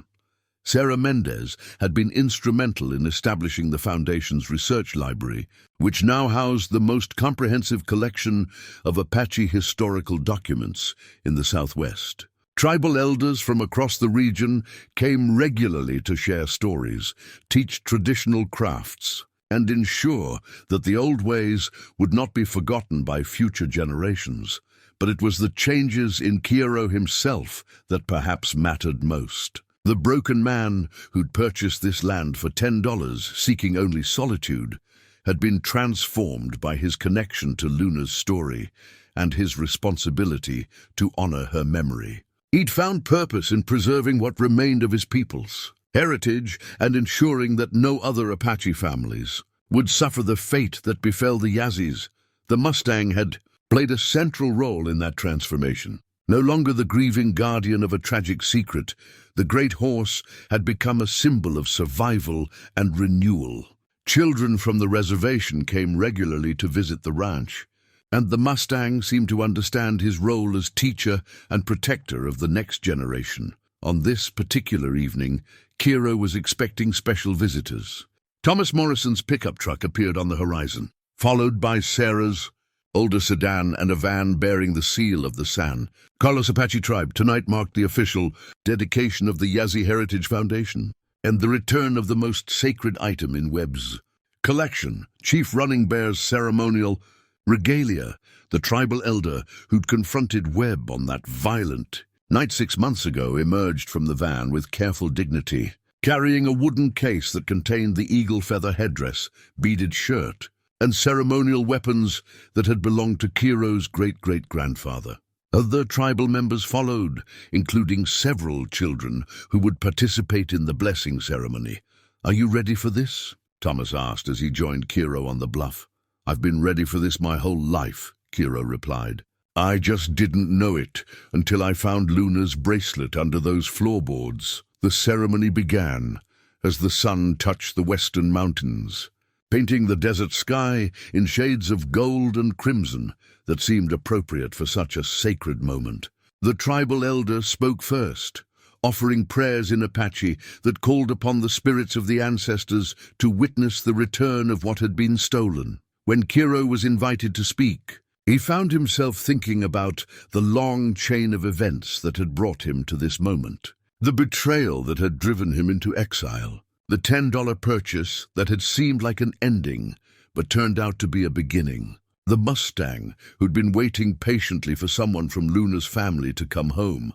Sarah Mendez had been instrumental in establishing the Foundation's research library, which now housed the most comprehensive collection of Apache historical documents in the Southwest. Tribal elders from across the region came regularly to share stories, teach traditional crafts, and ensure that the old ways would not be forgotten by future generations. But it was the changes in Kiro himself that perhaps mattered most. The broken man who'd purchased this land for $10, seeking only solitude, had been transformed by his connection to Luna's story and his responsibility to honor her memory. He'd found purpose in preserving what remained of his people's heritage and ensuring that no other Apache families would suffer the fate that befell the Yazzies. The Mustang had played a central role in that transformation. No longer the grieving guardian of a tragic secret, the great horse had become a symbol of survival and renewal. Children from the reservation came regularly to visit the ranch, and the Mustang seemed to understand his role as teacher and protector of the next generation. On this particular evening, Kiro was expecting special visitors. Thomas Morrison's pickup truck appeared on the horizon, followed by Sarah's older sedan and a van bearing the seal of the San Carlos Apache tribe. Tonight marked the official dedication of the Yazzie Heritage Foundation and the return of the most sacred item in Webb's collection, Chief Running Bear's ceremonial regalia, the tribal elder who'd confronted Webb on that violent night 6 months ago emerged from the van with careful dignity, carrying a wooden case that contained the eagle feather headdress, beaded shirt, and ceremonial weapons that had belonged to Kiro's great-great-grandfather. Other tribal members followed, including several children who would participate in the blessing ceremony. "Are you ready for this?" Thomas asked as he joined Kiro on the bluff. "I've been ready for this my whole life," Kiro replied. "I just didn't know it until I found Luna's bracelet under those floorboards." The ceremony began as the sun touched the western mountains, painting the desert sky in shades of gold and crimson that seemed appropriate for such a sacred moment. The tribal elder spoke first, offering prayers in Apache that called upon the spirits of the ancestors to witness the return of what had been stolen. When Kiro was invited to speak, he found himself thinking about the long chain of events that had brought him to this moment. The betrayal that had driven him into exile, the $10 purchase that had seemed like an ending but turned out to be a beginning, the Mustang who'd been waiting patiently for someone from Luna's family to come home.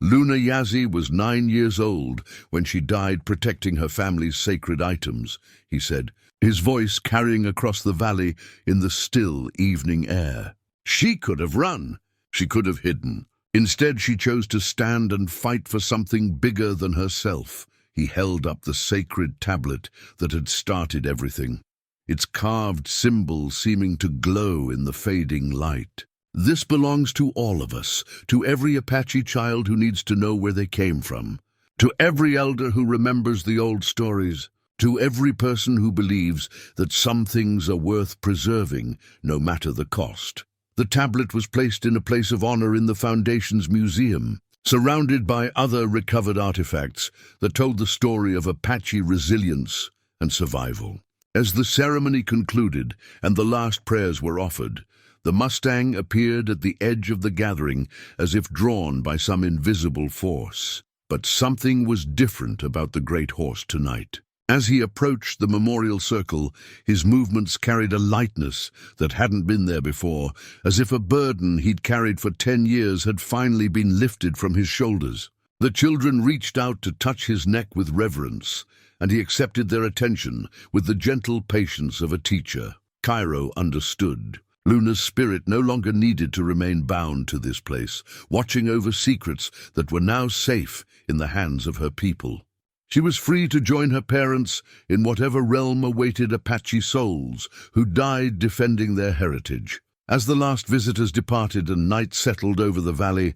Luna Yazzie was 9 years old when she died protecting her family's sacred items, he said, his voice carrying across the valley in the still evening air. She could have run. She could have hidden. Instead, she chose to stand and fight for something bigger than herself. He held up the sacred tablet that had started everything, its carved symbol seeming to glow in the fading light. "This belongs to all of us, to every Apache child who needs to know where they came from, to every elder who remembers the old stories, to every person who believes that some things are worth preserving, no matter the cost." The tablet was placed in a place of honor in the Foundation's museum, surrounded by other recovered artifacts that told the story of Apache resilience and survival. As the ceremony concluded and the last prayers were offered, the Mustang appeared at the edge of the gathering as if drawn by some invisible force. But something was different about the great horse tonight. As he approached the memorial circle, his movements carried a lightness that hadn't been there before, as if a burden he'd carried for 10 years had finally been lifted from his shoulders. The children reached out to touch his neck with reverence, and he accepted their attention with the gentle patience of a teacher. Kiro understood. Luna's spirit no longer needed to remain bound to this place, watching over secrets that were now safe in the hands of her people. She was free to join her parents in whatever realm awaited Apache souls who died defending their heritage. As the last visitors departed and night settled over the valley,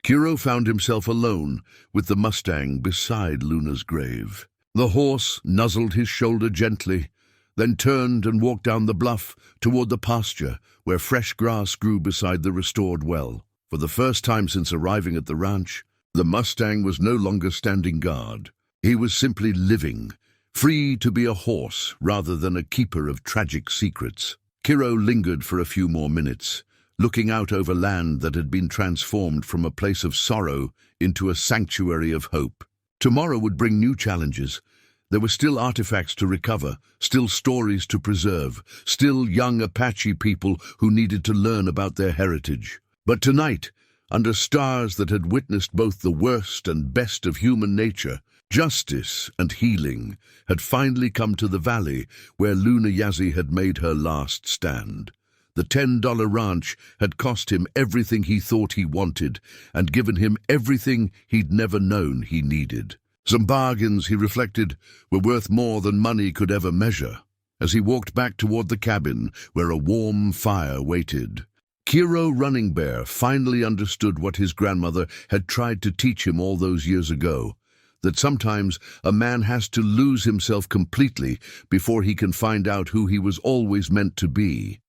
Kiro found himself alone with the Mustang beside Luna's grave. The horse nuzzled his shoulder gently, then turned and walked down the bluff toward the pasture where fresh grass grew beside the restored well. For the first time since arriving at the ranch, the Mustang was no longer standing guard. He was simply living, free to be a horse rather than a keeper of tragic secrets. Kiro lingered for a few more minutes, looking out over land that had been transformed from a place of sorrow into a sanctuary of hope. Tomorrow would bring new challenges. There were still artifacts to recover, still stories to preserve, still young Apache people who needed to learn about their heritage. But tonight, under stars that had witnessed both the worst and best of human nature, justice and healing had finally come to the valley where Luna Yazzie had made her last stand. The $10 ranch had cost him everything he thought he wanted and given him everything he'd never known he needed. Some bargains, he reflected, were worth more than money could ever measure, as he walked back toward the cabin where a warm fire waited. Kiro Running Bear finally understood what his grandmother had tried to teach him all those years ago, that sometimes a man has to lose himself completely before he can find out who he was always meant to be.